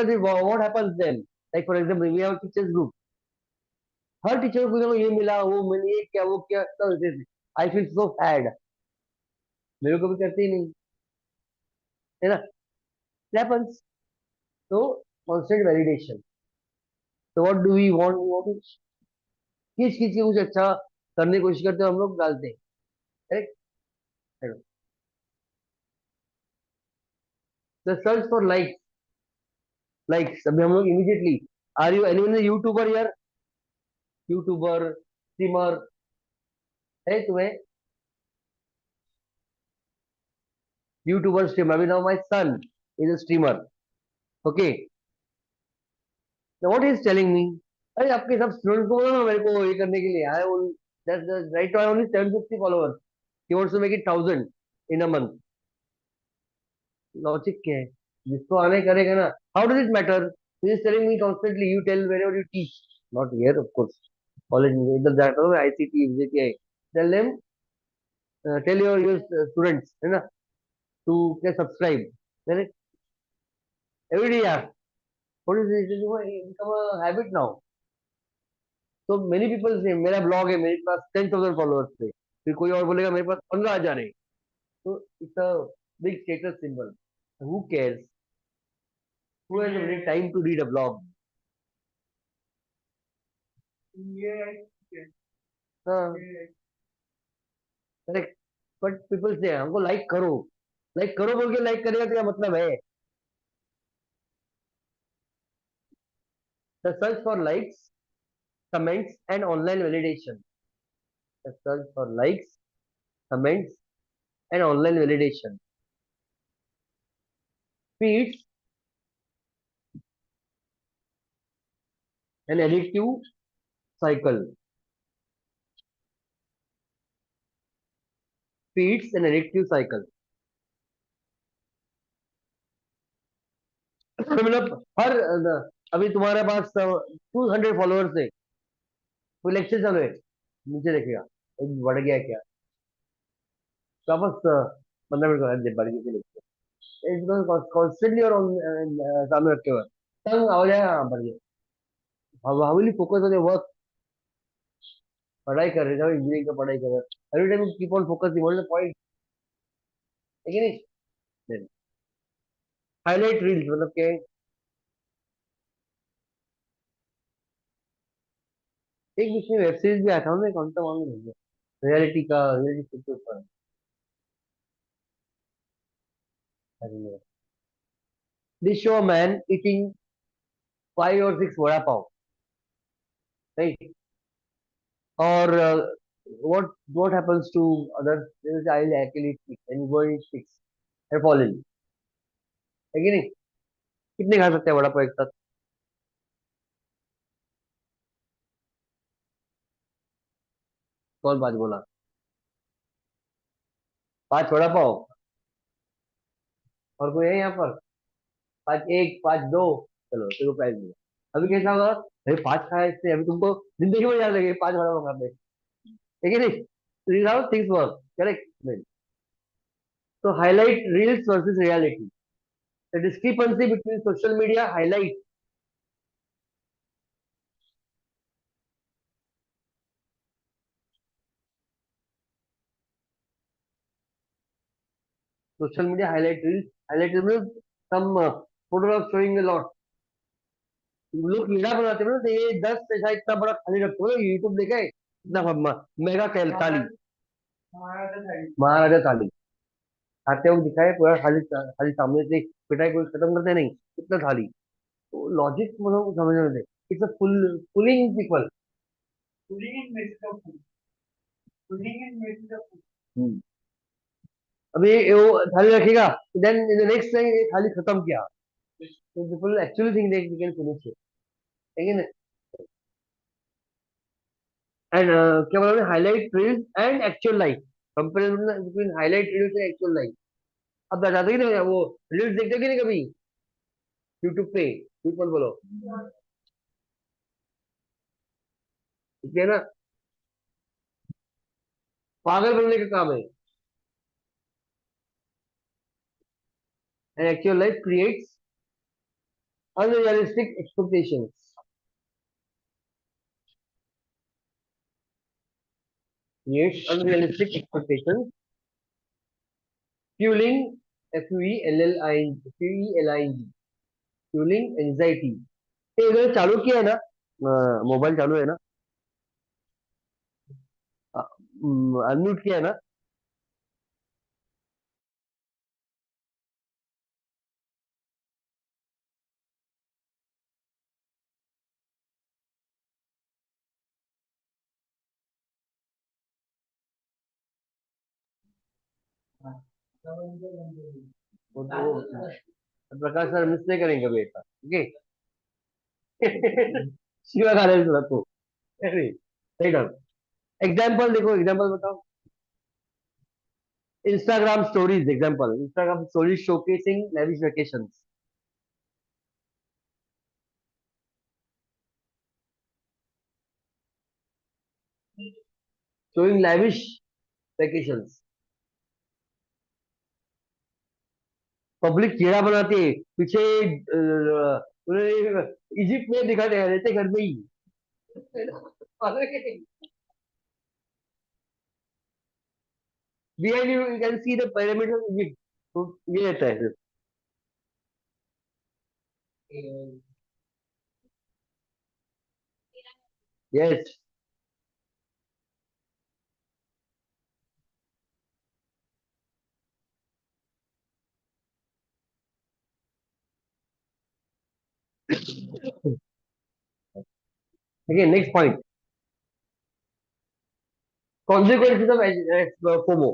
A: happens then? Like for example we have teachers group. हर टीचर को पूछो ये मिला, वो मिली, ये क्या, वो क्या. I feel so sad. मेरे को भी करते ही नहीं है ना. हैपेंस. तो कांस्टेंट वैलिडेशन. तो what do we want? We want खींच खींच के कुछ अच्छा करने की कोशिश करते हैं, हम लोग डालते हैं. Correct. The search for likes. अभी हम लोग immediately. Are you anyone a YouTuber here? YouTuber, streamer है तुम्हें? YouTuber, streamer. अभी now my son is a streamer. Okay. Now what he is telling me? अरे आपके सब स्टूडेंट को बोलो ना मेरे को ये करने के लिए. I will that's right now I only 750 followers. He wants to make it 1000 in a month. Logic क्या है? जिसको आने करेगा ना. How does it matter? He is telling me constantly you tell wherever you teach. Not here of course. College में इधर जाता हूँ आईसीटी एग्जीटीआई. Tell them, tell your students है ना टू के सब्सक्राइब. मैंने एवरी यार what is this become a habit now. तो मेनी पीपल से मेरा ब्लॉग है मेरे पास 10,000 फॉलोअर्स थे. फिर कोई और बोलेगा मेरे पास 15,000 है. तो it's a big status symbol. Who cares? Who has time to read a blog? हाँ. करेक्ट. बट पीपल से हमको लाइक करो बोल के लाइक करेगा तो क्या मतलब है? The search for likes, comments and online validation. The search for likes, comments and online validation feeds an addictive cycle. Feeds an addictive cycle. मतलब हर अभी तुम्हारे पास 200 फॉलोअर्स है. कोई लेक्चर चल रहे नीचे देखेगा एक बढ़ गया क्या. तो वापस 15 मिनट बढ़ गया लेक्चर. इसको कॉन्स्टेंटली और सामने रखे हुए तंग हो जाएगा. हाँ, बढ़ गया. How will you focus on your work? पढ़ाई कर रहे थे इंजीनियरिंग का पढ़ाई कर रहे. Every time keep on focus the point है कि नहीं? हाईलाइट रील्स मतलब क्या है? एक बीच में वेब सीरीज भी आया था ना कौन सा मालूम नहीं. रियलिटी का रियलिटी के ऊपर. This show man eating 5 or 6 vada pav. Right. और what happens to others? I'll actually eat six and you go and eat six and fall in. है कि नहीं? कितने खा सकते हैं वड़ा पाव एक साथ? कौन पांच बोला? 5 वड़ा पाव. और कोई है यहाँ पर? 5 1 5 2. चलो तेरे को प्राइज मिला. अभी कैसा होगा? अरे 5 खाया इसने अभी तुमको जिंदगी में याद लगेगी 5 वड़ा पाव खाते. है कि नहीं? These are things work. Correct. नहीं. So highlight reels versus reality. The discrepancy between social media highlight. Social media highlight reels. Highlight reels. Some photographs showing a lot. लोग वीडियो बनाते हैं ना तो ये 10 ऐसा इतना बड़ा थाली रखते हो यूट्यूब देखे इतना मेगा थाली. महाराजा थाली खाते हुए दिखाए पूरा थाली थाली सामने से पिटाई कोई खत्म करते नहीं. इतना थाली. तो लॉजिक मतलब समझ में. It's a fooling people. अभी वो थाली रखेगा then in the next time ये थाली खत्म किया. तो people actually think they can finish it. लेकिन एंड क्या बोला highlight reels and actual life. Comparison between highlight reels and actual life. अब बताते कि नहीं वो रील्स देखते कि नहीं कभी यूट्यूब पे? पीपल बोलो. ठीक है ना? पागल बनने का काम है. And actual life creates unrealistic expectations. Creates unrealistic expectations, fueling fueling fueling anxiety. ये इधर चालू किया है ना? मोबाइल चालू है ना? अनम्यूट किया है ना? प्रकाश सर मिस नहीं करेंगे कभी ऐसा, ओके। शिवा खा रहे थोड़ा तो, अरे सही डाल। एग्जाम्पल देखो, एग्जाम्पल बताओ। Instagram stories example, Instagram stories showcasing lavish vacations. Showing lavish vacations. Public कीड़ा बनाती है पीछे, उन्हें इजिप्ट में दिखाते हैं, रहते घर में ही। Behind you can see the pyramids of Egypt. तो ये रहता है। Yes. Okay, next point. Consequences of FOMO.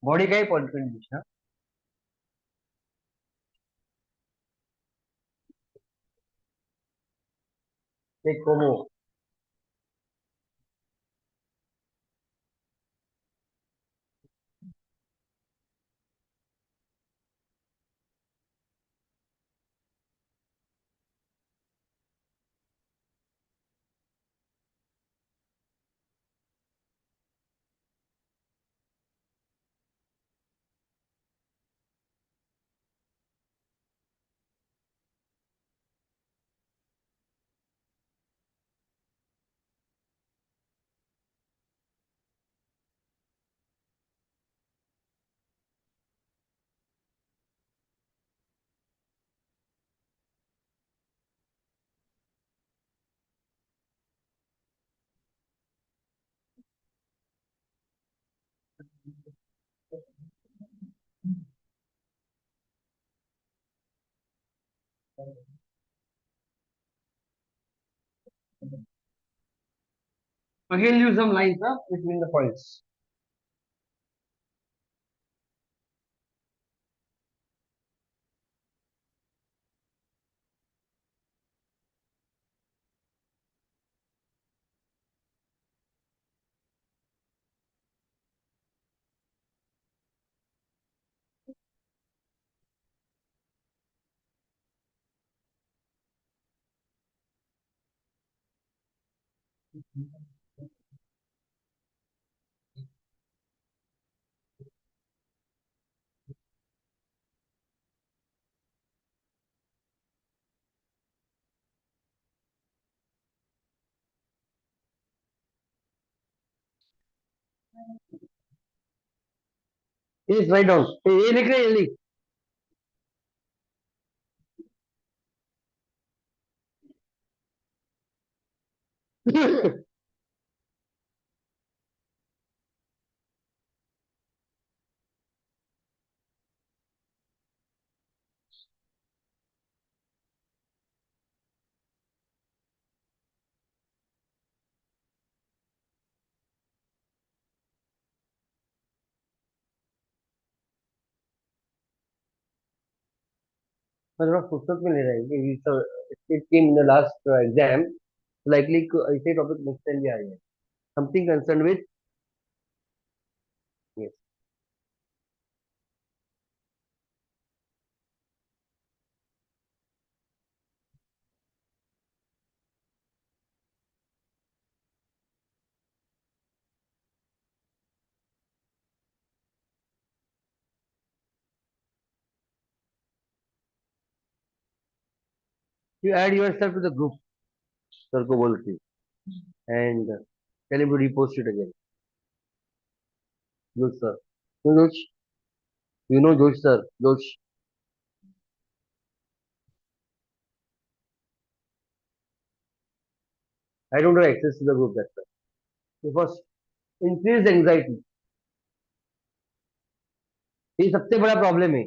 A: Body का ही कंट्रीब्यूशन। एक FOMO. Again, use some lines between the points. Yes, write down. ये लिख रहे हैं, जल्दी। मैं थोड़ा फुर्सत में ले रहा है कि it came in the last exam, likely ऐसे टॉपिक नेक्स्ट टाइम भी आएंगे, something concern with. Yes. You add yourself to the group, sir को बोल के, and tell him to repost it again. Good sir. Josh, you know Josh sir, Josh. I don't have access to the group, that's why. Because increased anxiety, ये सबसे बड़ा problem है।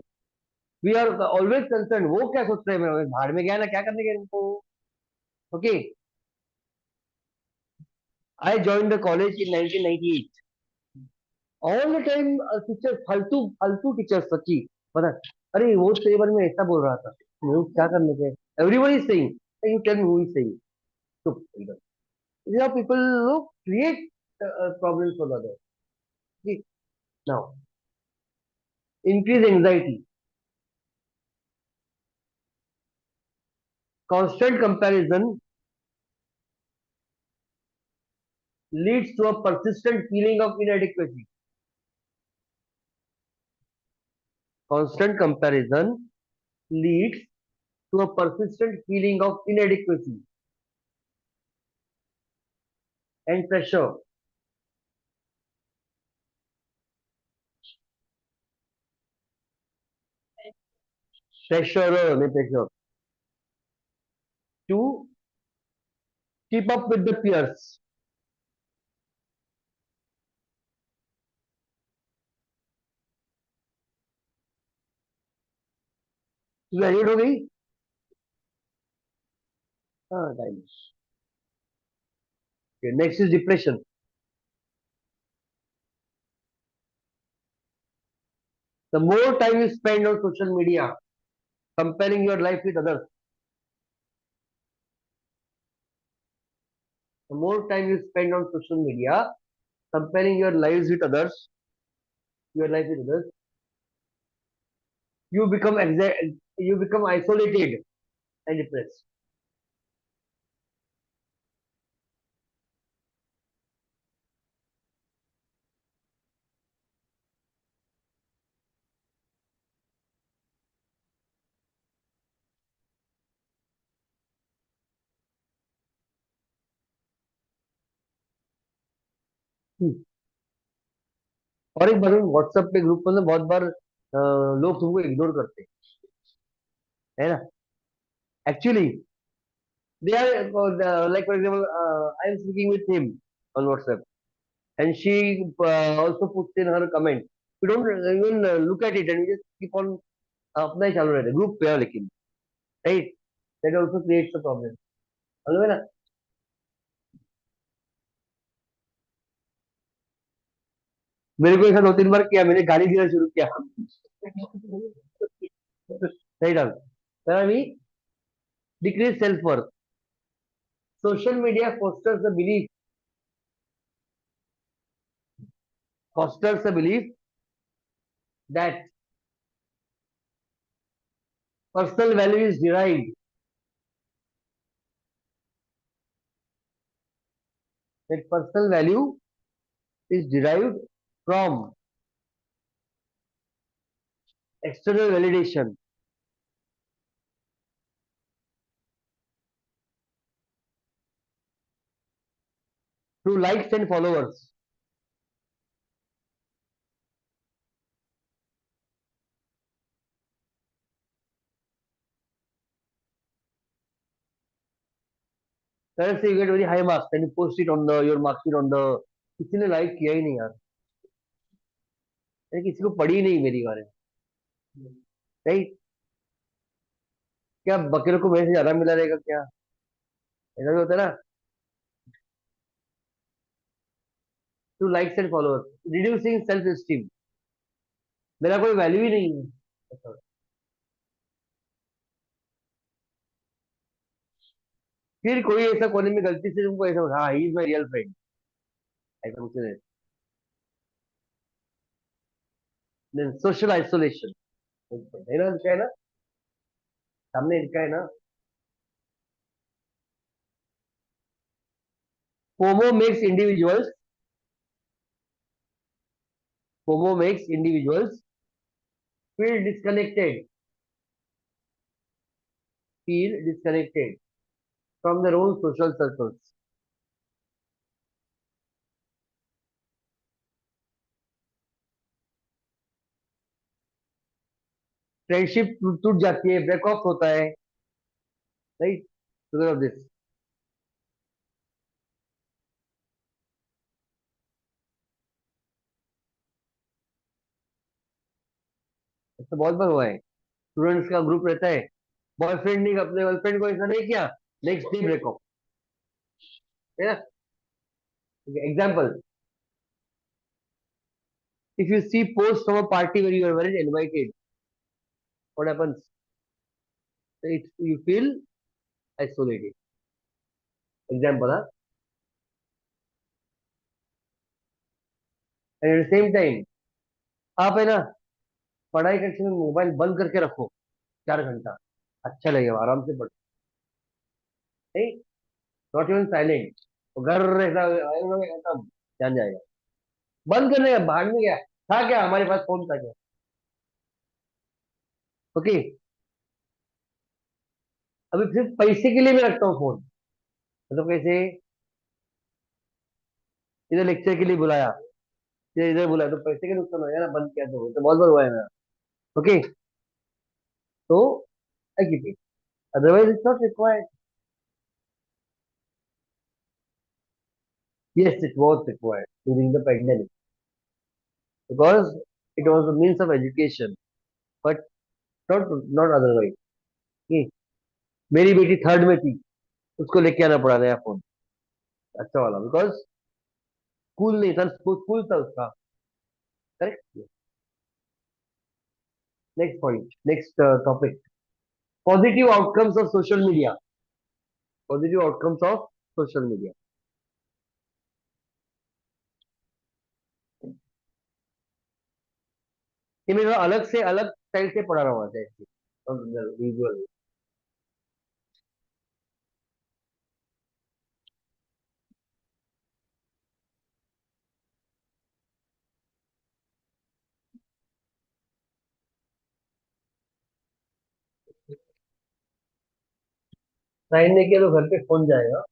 A: We are always concern वो क्या सोच रहे हैं, भाड़ में गया ना, क्या करने गए इनको. Okay. I join the college in 1998. All the time teacher, फालतू फालतू टीचर सच्ची. पता, अरे वो तेरे बारे में ऐसा बोल रहा था, मैं क्या करने के. Everyone is saying, you tell me who is saying. चुप एकदम. You know, people look create problems for others. See, now, increase anxiety. Constant comparison leads to a persistent feeling of inadequacy. Constant comparison leads to a persistent feeling of inadequacy and pressure. Pressure to keep up with the peers. Valid हो गई. हाँ, time. Okay, next is depression. The more time you spend on social media comparing your life with others, the more time you spend on social media comparing your life with others, you become you become isolated and depressed. हम्म. और एक बार WhatsApp पे group में ना बहुत बार लोग तुमको ignore करते हैं, है ना. Actually they are like for example, I am speaking with him on WhatsApp, and she also puts in her comment. We don't even look at it, and we just keep on अपना ही चालू रहता है, group पे है लेकिन, right. That also creates a problem. मालूम है ना. मेरे को ऐसा 2-3 बार किया, मैंने गाली देना शुरू किया. सही डाल. अभी decrease self worth. Social media fosters a belief that personal value is derived, that personal value is derived from external validation through likes and followers. Let's say you get very high marks, then you post it on the your mark sheet on the. किसी ने like किया ही नहीं यार, यानी किसी को पड़ी ही नहीं मेरी बारे में, राइट. क्या बकरे को मेरे से ज्यादा मिला रहेगा क्या, ऐसा भी होता है ना. Two likes and followers reducing self esteem. मेरा कोई वैल्यू ही नहीं है ऐसा. फिर कोई ऐसा कोने में गलती से तुमको ऐसा, हाँ he is my real friend, ऐसा कुछ नहीं. सोशल आइसोलेशन है ना, क्या है ना, सामने इनका है ना. FOMO makes individuals FOMO makes individuals feel disconnected, feel disconnected from their own social circles. Friendship टूट जाती है, ब्रेकअप होता है, राइट. Because of this. तो बहुत बार हुआ है. स्टूडेंट्स का ग्रुप रहता है, बॉयफ्रेंड ने अपने गर्लफ्रेंड को ऐसा नहीं किया, नेक्स्ट डे ब्रेकअप, है ना? Example, if you see post from a party where you are very invited, what happens? You feel isolated. Example, huh? And at the same time, आप है ना, पढ़ाई करते समय मोबाइल बंद करके रखो 4 घंटा, अच्छा लगेगा, आराम से पढ़ो, नहीं, नॉट इवन साइलेंट, तो घर ऐसा खत्म, जान जाएगा, बंद करने का, भागने गया था क्या, हमारे पास फोन था क्या? ओके, अभी सिर्फ पैसे के लिए मैं रखता हूँ फोन, मतलब कैसे, इधर लेक्चर के लिए बुलाया, इधर बुलाया, तो पैसे के नुकसान हो गया ना, बंद किया तो बहुत बार हुआ है मेरा। ओके, तो I keep it, otherwise it's not required. Yes, it was required during the pandemic because it was a means of education, but not otherwise. कि मेरी बेटी थर्ड में थी, उसको लेके आना पड़ा नया फोन, अच्छा वाला, बिकॉज स्कूल नहीं था, स्कूल था उसका, correct. Next point, next topic, positive outcomes of social media, positive outcomes of social media. ये मेरा अलग से अलग स्टाइल से पढ़ा रहा हुआ था, विजुअल। साइन नहीं किया तो घर पे फोन जाएगा।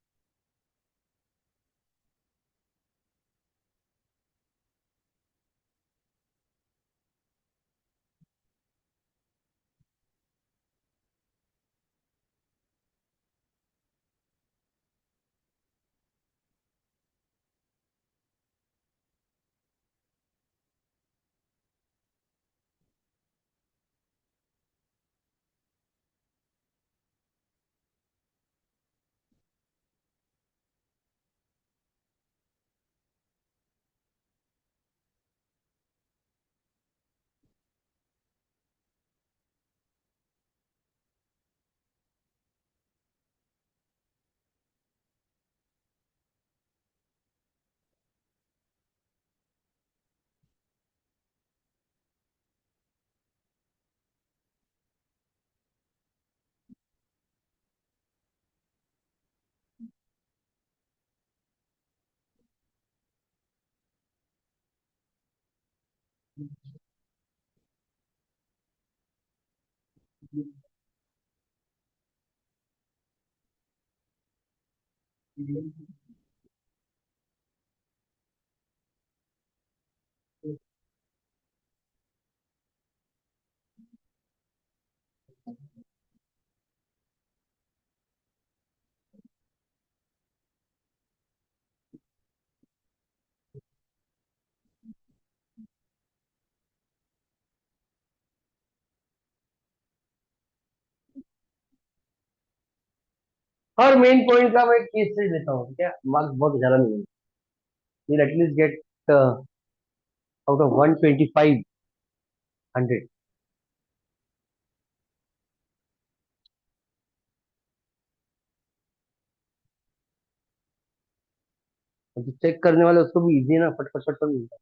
A: और मेन पॉइंट का मैं एक केस स्टडी देता हूँ, ठीक है, मार्क्स बहुत ज्यादा नहीं, you'll at least get out of 125 100। तो चेक करने वाले उसको भी इजी है ना, फट फट फट फट मिलता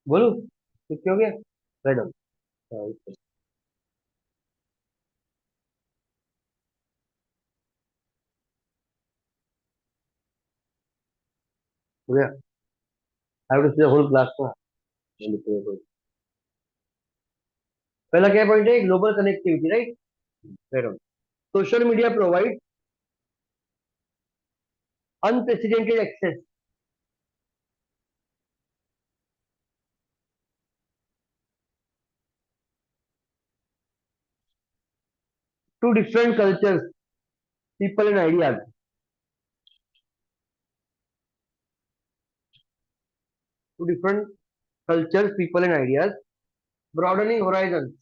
A: बोलो ठीक हो गया। मैडम हो गया। I to see the whole class ना। पहला क्या पॉइंट है, global connectivity, right. Madam, social media provide unprecedented access to different cultures, people and ideas. To different cultures, people and ideas, broadening horizons.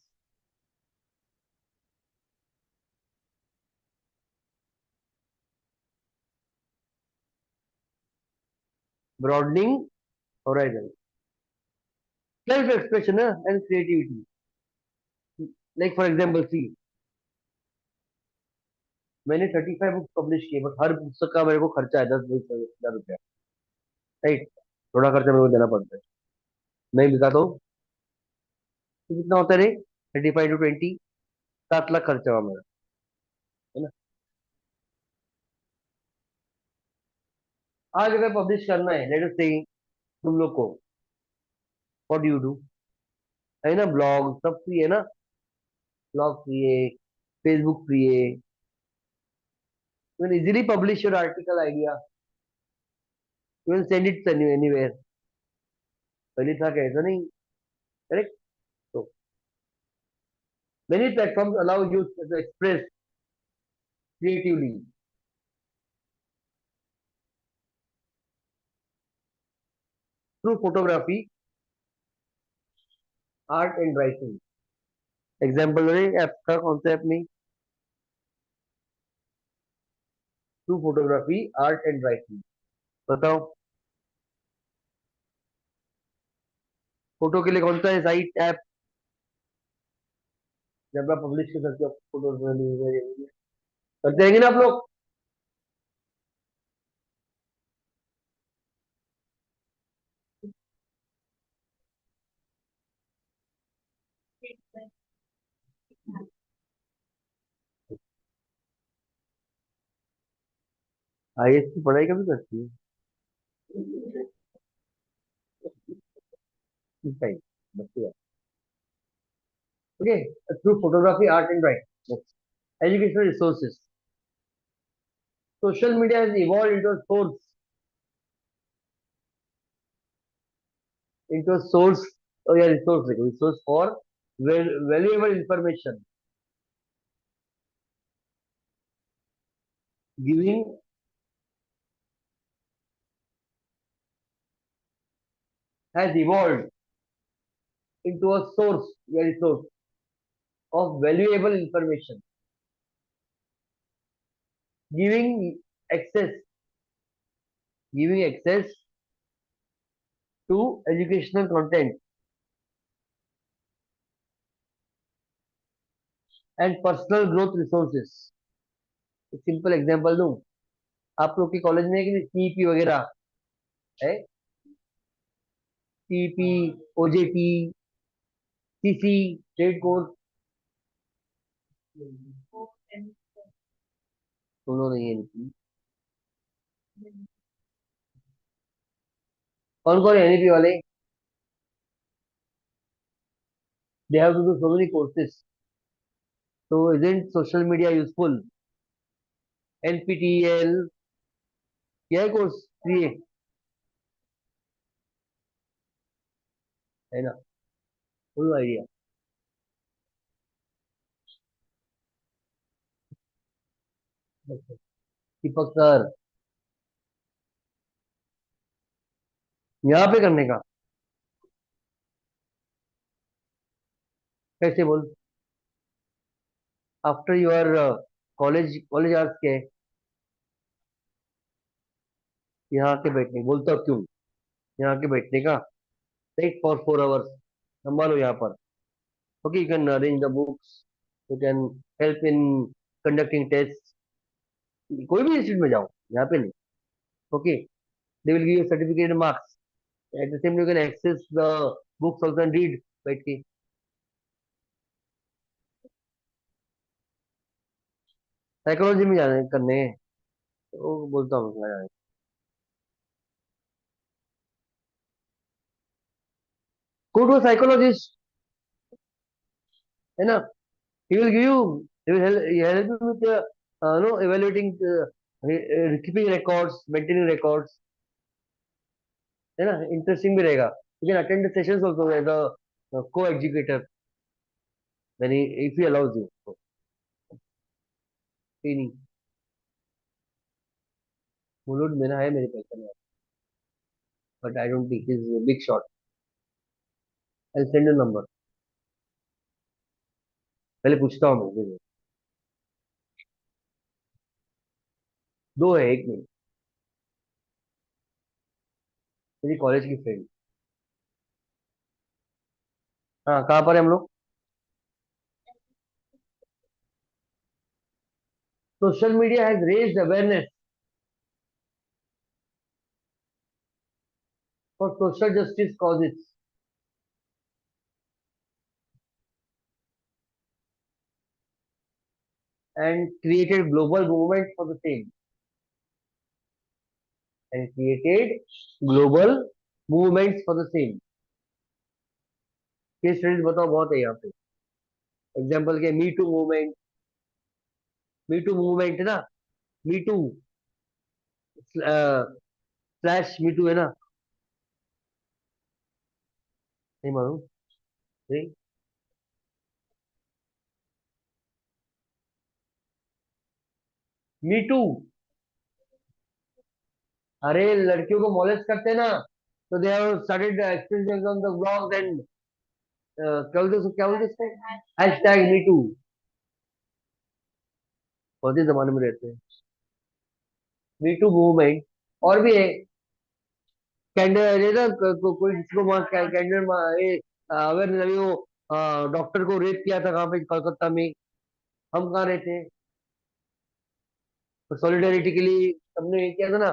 A: Broadening horizons. Self-expression and creativity. Like for example, see, मैंने 35 books publish किए, but हर पुस्तक का मेरे को खर्चा है 10-20 हजार रुपया, राइट। थोड़ा खर्चा मेरे को देना पड़ता है। नहीं बिका तो कितना होता है रे, 35 to 20, 7 लाख खर्चा हुआ मेरा, है ना। आज अगर पब्लिश करना है, लेट अस से तुम लोग को, व्हाट डू यू डू, है ना, ब्लॉग सब फ्री है ना। ब्लॉग फ्री है, फेसबुक फ्री है। You can easily publish your article idea. You can send it anywhere. पहले था क्या, ऐसा नहीं, करेक्ट। तो many platforms allow you to express creatively through photography, art and writing. Example है ऐप का, कौन सा ऐप नहीं, through photography art and writing. बताओ, फोटो के लिए कौन सा है साइट ऐप, जब आप पब्लिश कर सकते हो फोटो, करते रहेंगे ना आप लोग। आईएएस की पढ़ाई कभी करती है, किस टाइम, बच्चे। Okay, through photography art and writing. Educational resources, social media has evolved into a source, oh yeah, resource for valuable information, giving has evolved into a source, yeah, resource of valuable information, giving access, giving access to educational content and personal growth resources। एक simple example दूं, आप लोग के college में है कि CEP वगैरह है, CEP, OJT, CC, trade course, सुनो नहीं है इनकी। कौन कौन है एनईपी वाले, they have to do so many courses, so isn't social media useful? NPTEL, क्या है कोर्स, ये है ना, फुल आइडिया। दीपक सर, यहाँ पे करने का, कैसे बोल, after your college, college hours के, यहाँ के बैठने बोलता हूँ क्यों, यहाँ के बैठने का, राइट, फॉर 4 आवर्स संभालो यहाँ पर। Okay, you can arrange the books, you can help in conducting test, कोई भी इंस्टीट्यूट में जाओ, यहाँ पे नहीं। Okay, they will give you certificate marks, at the same you can access the books also and read बैठ के। Psychology में जाने करने हैं, तो बोलता हूँ मैं, गो टू साइकोलॉजिस्ट, है ना। He will give you, he will help you with no evaluating, keeping records, maintaining records, है ना। इंटरेस्टिंग भी रहेगा, you can attend the sessions also as a co executive when he, if he allows you, नहीं। मुलुंड मेरा है मेरे पैसे में, but I don't think is big shot. I send you number, पहले पूछता हूँ मैं। दो है, एक नहीं, मेरी कॉलेज की फ्रेंड। हाँ, कहाँ पर है हम लोग? Social media has raised awareness for social justice causes and created global movement for the same, and created global movements for the same। Case studies बताओ, बहुत है यहाँ पे। एग्जाम्पल के me too movement, me too movement है ना, me too slash me too है ना। नहीं मालूम, नहीं। मी टू, अरे लड़कियों को मॉलेस्ट करते हैं ना, तो दे have started experience on the blogs and क्या बोलते उसको, हैशटैग मी टू। बहुत ही जमाने में रहते हैं। मी टू मूवमेंट और भी है। कैंडल ये ना, कोई किसी को कैंडल अवेयर अभी वो डॉक्टर को रेप किया था, कहाँ पे, कोलकाता में। हम कहाँ रहते हैं, तो सॉलिडेरिटी के लिए सबने ये किया था ना।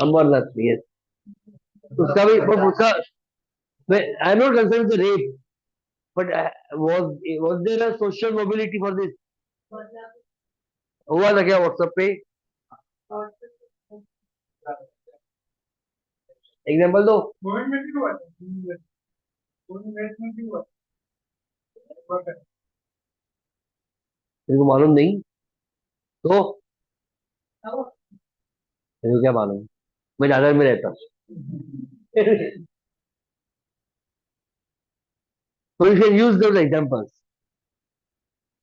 A: अमरनाथ में, yes। उसका भी वो उसका, I am not concern with rape, but was there a social mobility for this? हुआ था क्या व्हाट्सएप पे? एग्जांपल दो। तेरे को मालूम नहीं तो तेरे को क्या मालूम? मैं दादर में रहता हूँ। So you can use those examples.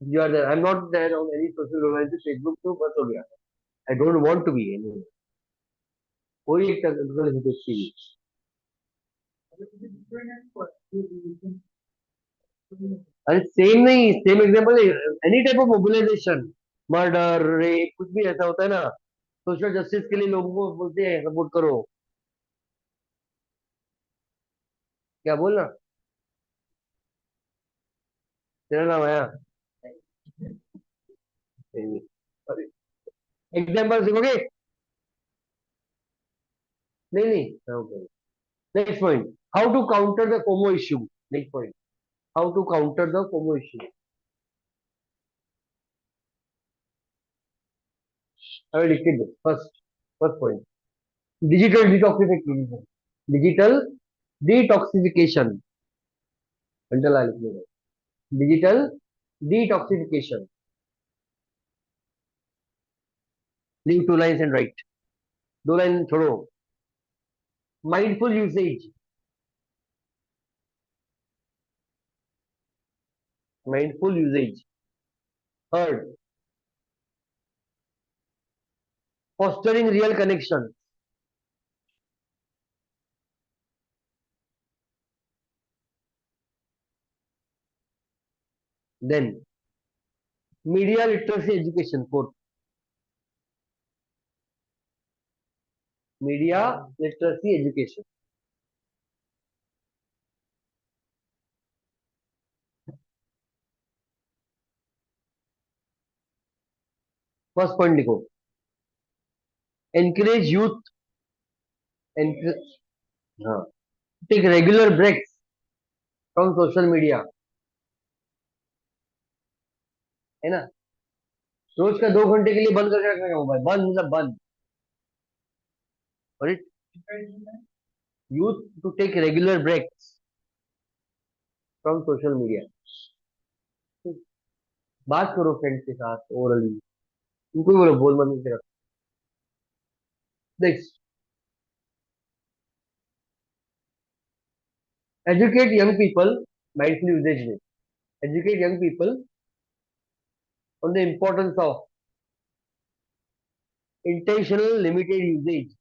A: You are there. I'm not there on any social romantic Facebook, तो बस हो गया। I don't want to be anywhere। कोई एक टेक्निकल हिस्ट्री। अरे सेम नहीं, same example, any type of mobilisation, murder, rape, कुछ भी ऐसा होता है ना, सोशल जस्टिस के लिए लोगों को बोलते हैं सपोर्ट करो। क्या बोलना? तेरा नाम आया? एग्जाम्पल देखोगे? नहीं नहीं, okay. Next point, how to counter the FOMO issue. Next point, how to counter the FOMO issue. I will dictate this. First point. Digital detoxification. Digital detoxification. Underline लिखिएगा। Digital detoxification. Leave two lines and write. दो line छोड़ो। Mindful usage. Mindful usage. Third, fostering real connection. Then, media literacy education. Fourth, media literacy education। First point लिखो, encourage youth, encourage, हाँ, take regular breaks from social media, है ना? रोज का 2 घंटे के लिए बंद करके रखने का मोबाइल, बंद मतलब बंद। और it use to take regular breaks from social media. बात करो फ्रेंड्स के साथ ओरली, उनको भी बोलो बोल मत करो। Next, educate young people mindful usage में, educate young people on the importance of intentional limited usage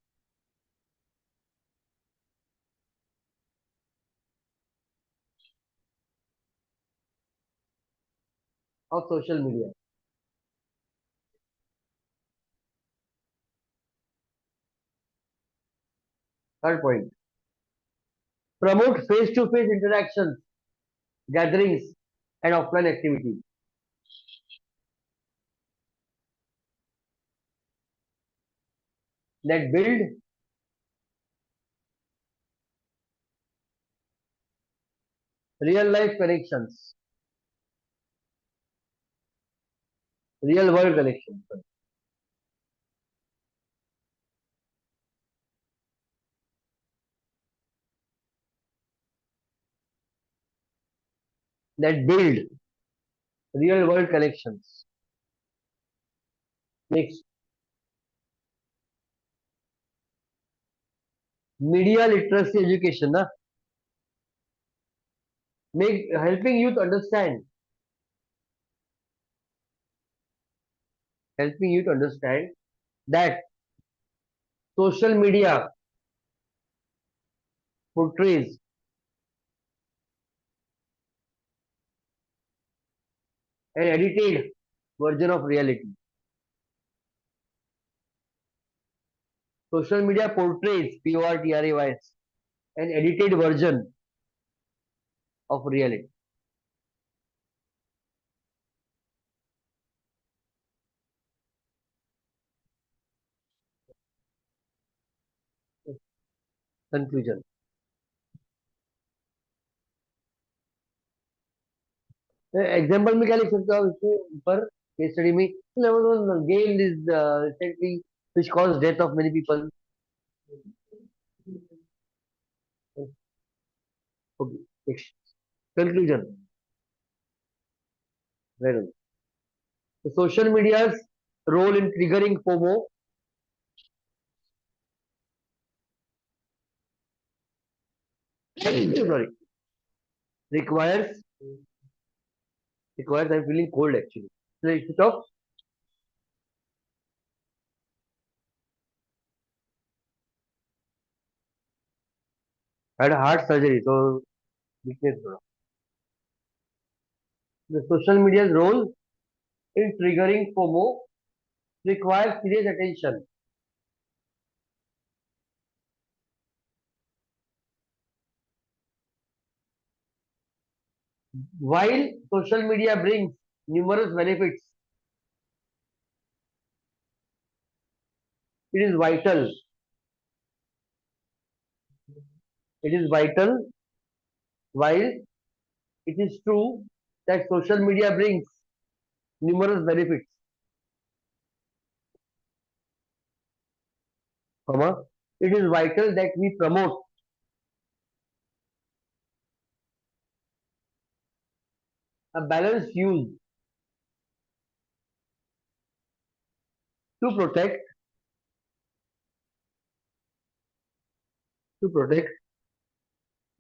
A: of social media. Third point, promote face-to-face interactions, gatherings, and offline activities that build real-life connections, real-world connections, that build real-world connections. Next, media literacy education, na? Make helping youth understand, helping youth understand that social media portrays an edited version of reality. Social media portrays PORTRAYS an edited version of reality. Conclusion. Example में क्या लिख सकते हो आप इसके ऊपर case study में? Game is recently which caused death of many people. Okay. Next. Conclusion. Very good. The social media's role in triggering FOMO. Sorry. Requires requires. I'm feeling cold actually. So it's tough. I had a heart surgery, so weakness. The social media's role in triggering FOMO requires serious attention. While social media brings numerous benefits, it is vital. It is vital. While it is true that social media brings numerous benefits, comma, it is vital that we promote a balanced use to protect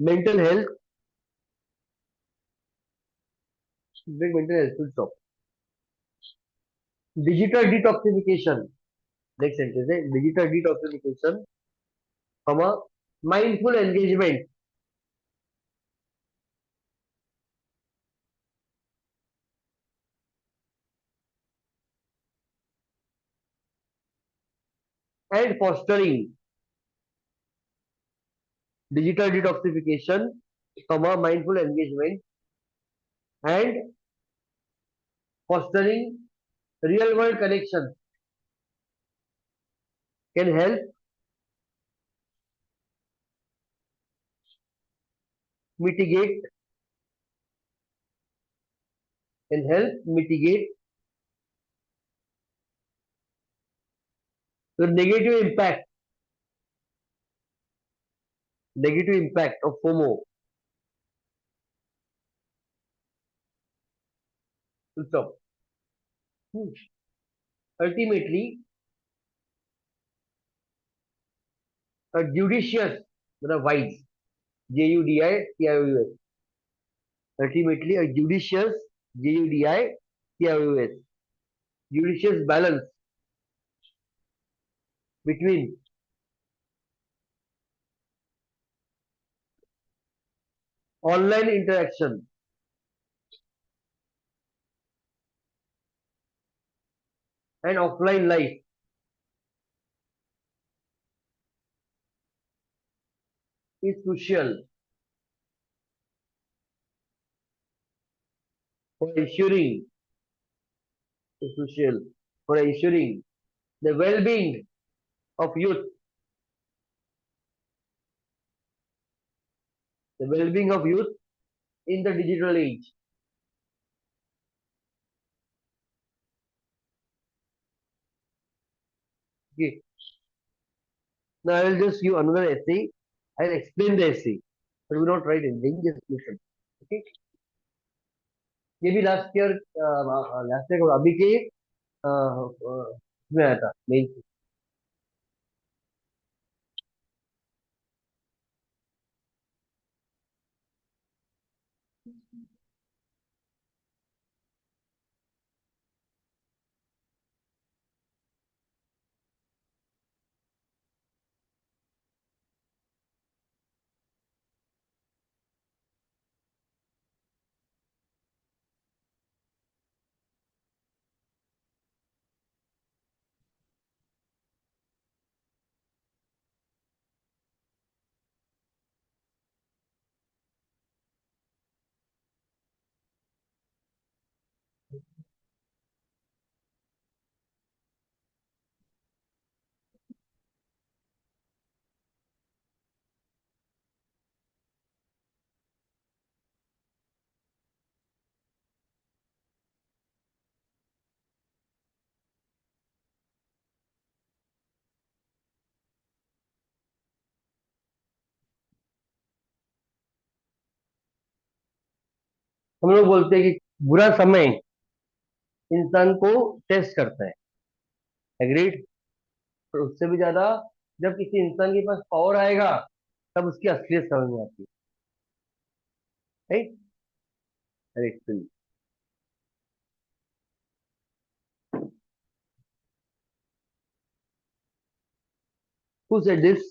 A: mental health, bring mental health. Full stop. Digital detoxification. Next sentence is digital detoxification, comma, mindful engagement and fostering digital detoxification, comma, mindful engagement and fostering real world connections can help mitigate and help mitigate the negative impact of FOMO. Full stop. Hmm. Ultimately, a judicious, wise, Judicious. Ultimately, a Judicious, judicious balance between online interaction and offline life is for ensuring crucial for ensuring the well-being of youth, the well-being of youth in the digital age. Okay. Now I will just give another essay. I'll explain the essay, but we will not write anything. Just listen. Okay. ये भी last year अभी के में आया था main. हम लोग बोलते हैं कि बुरा समय इंसान को टेस्ट करता है। एग्रीड। पर उससे भी ज्यादा जब किसी इंसान के पास पावर आएगा तब उसकी असलियत समझ में आती है। Right. Correct. Who said this?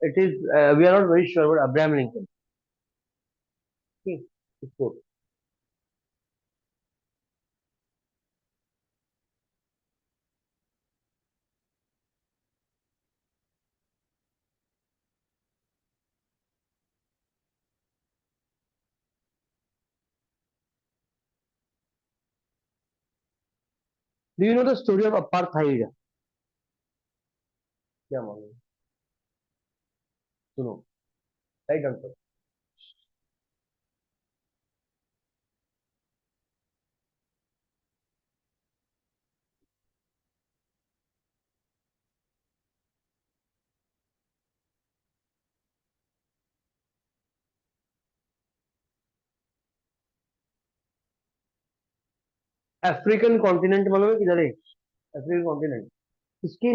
A: It is, we are not very sure about Abraham Lincoln. Okay. So, do you know the story of apartheid? क्या मालूम? सुनो। Right answer. अफ्रीकन कॉन्टिनेंट मालूम है किधर है? अफ्रीकन कॉन्टिनेंट इसके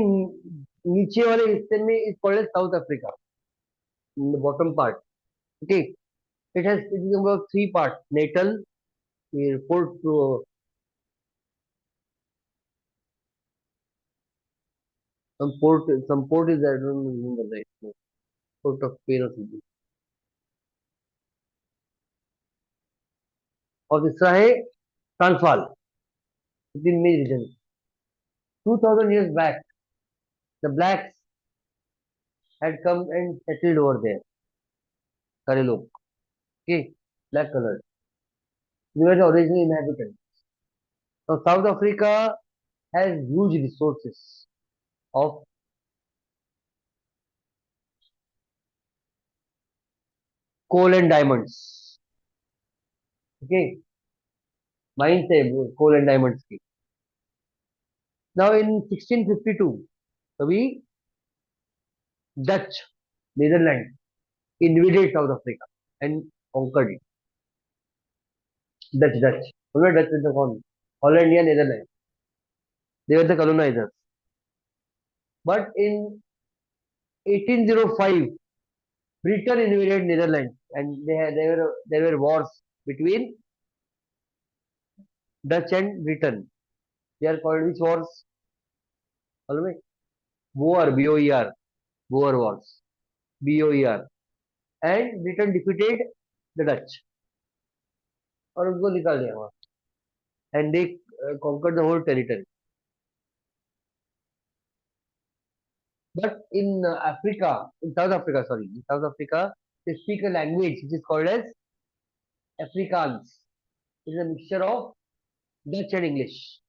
A: नीचे वाले हिस्से में is called South Africa, bottom part. Okay. It is about three part: Natal, port, some port is there, I don't remember the name. Port of Spain or something। और तीसरा है ट्रांसवाल, तीन main reason. 2000 years back the blacks had come and settled over there, सारे लोग। okay, black colored, they were the original inhabitants। now South Africa has huge resources of coal and diamonds. Okay, mines है coal and diamonds की. Now in 1652, we Dutch Netherlands invaded South Africa and conquered it. Dutch. Remember Dutch is the colony. Holland and Netherlands. They were the colonizers. But in 1805, Britain invaded Netherlands, and there were wars between Dutch and Britain. They are called which wars? Follow me. Boer, B-O-E-R, Boer wars, B-O-E-R. And Britain defeated the Dutch और उनको निकाल दिया वहाँ and they conquered the whole territory. But in in South Africa, they speak a language which is called as Afrikaans. It is a mixture of Dutch and English.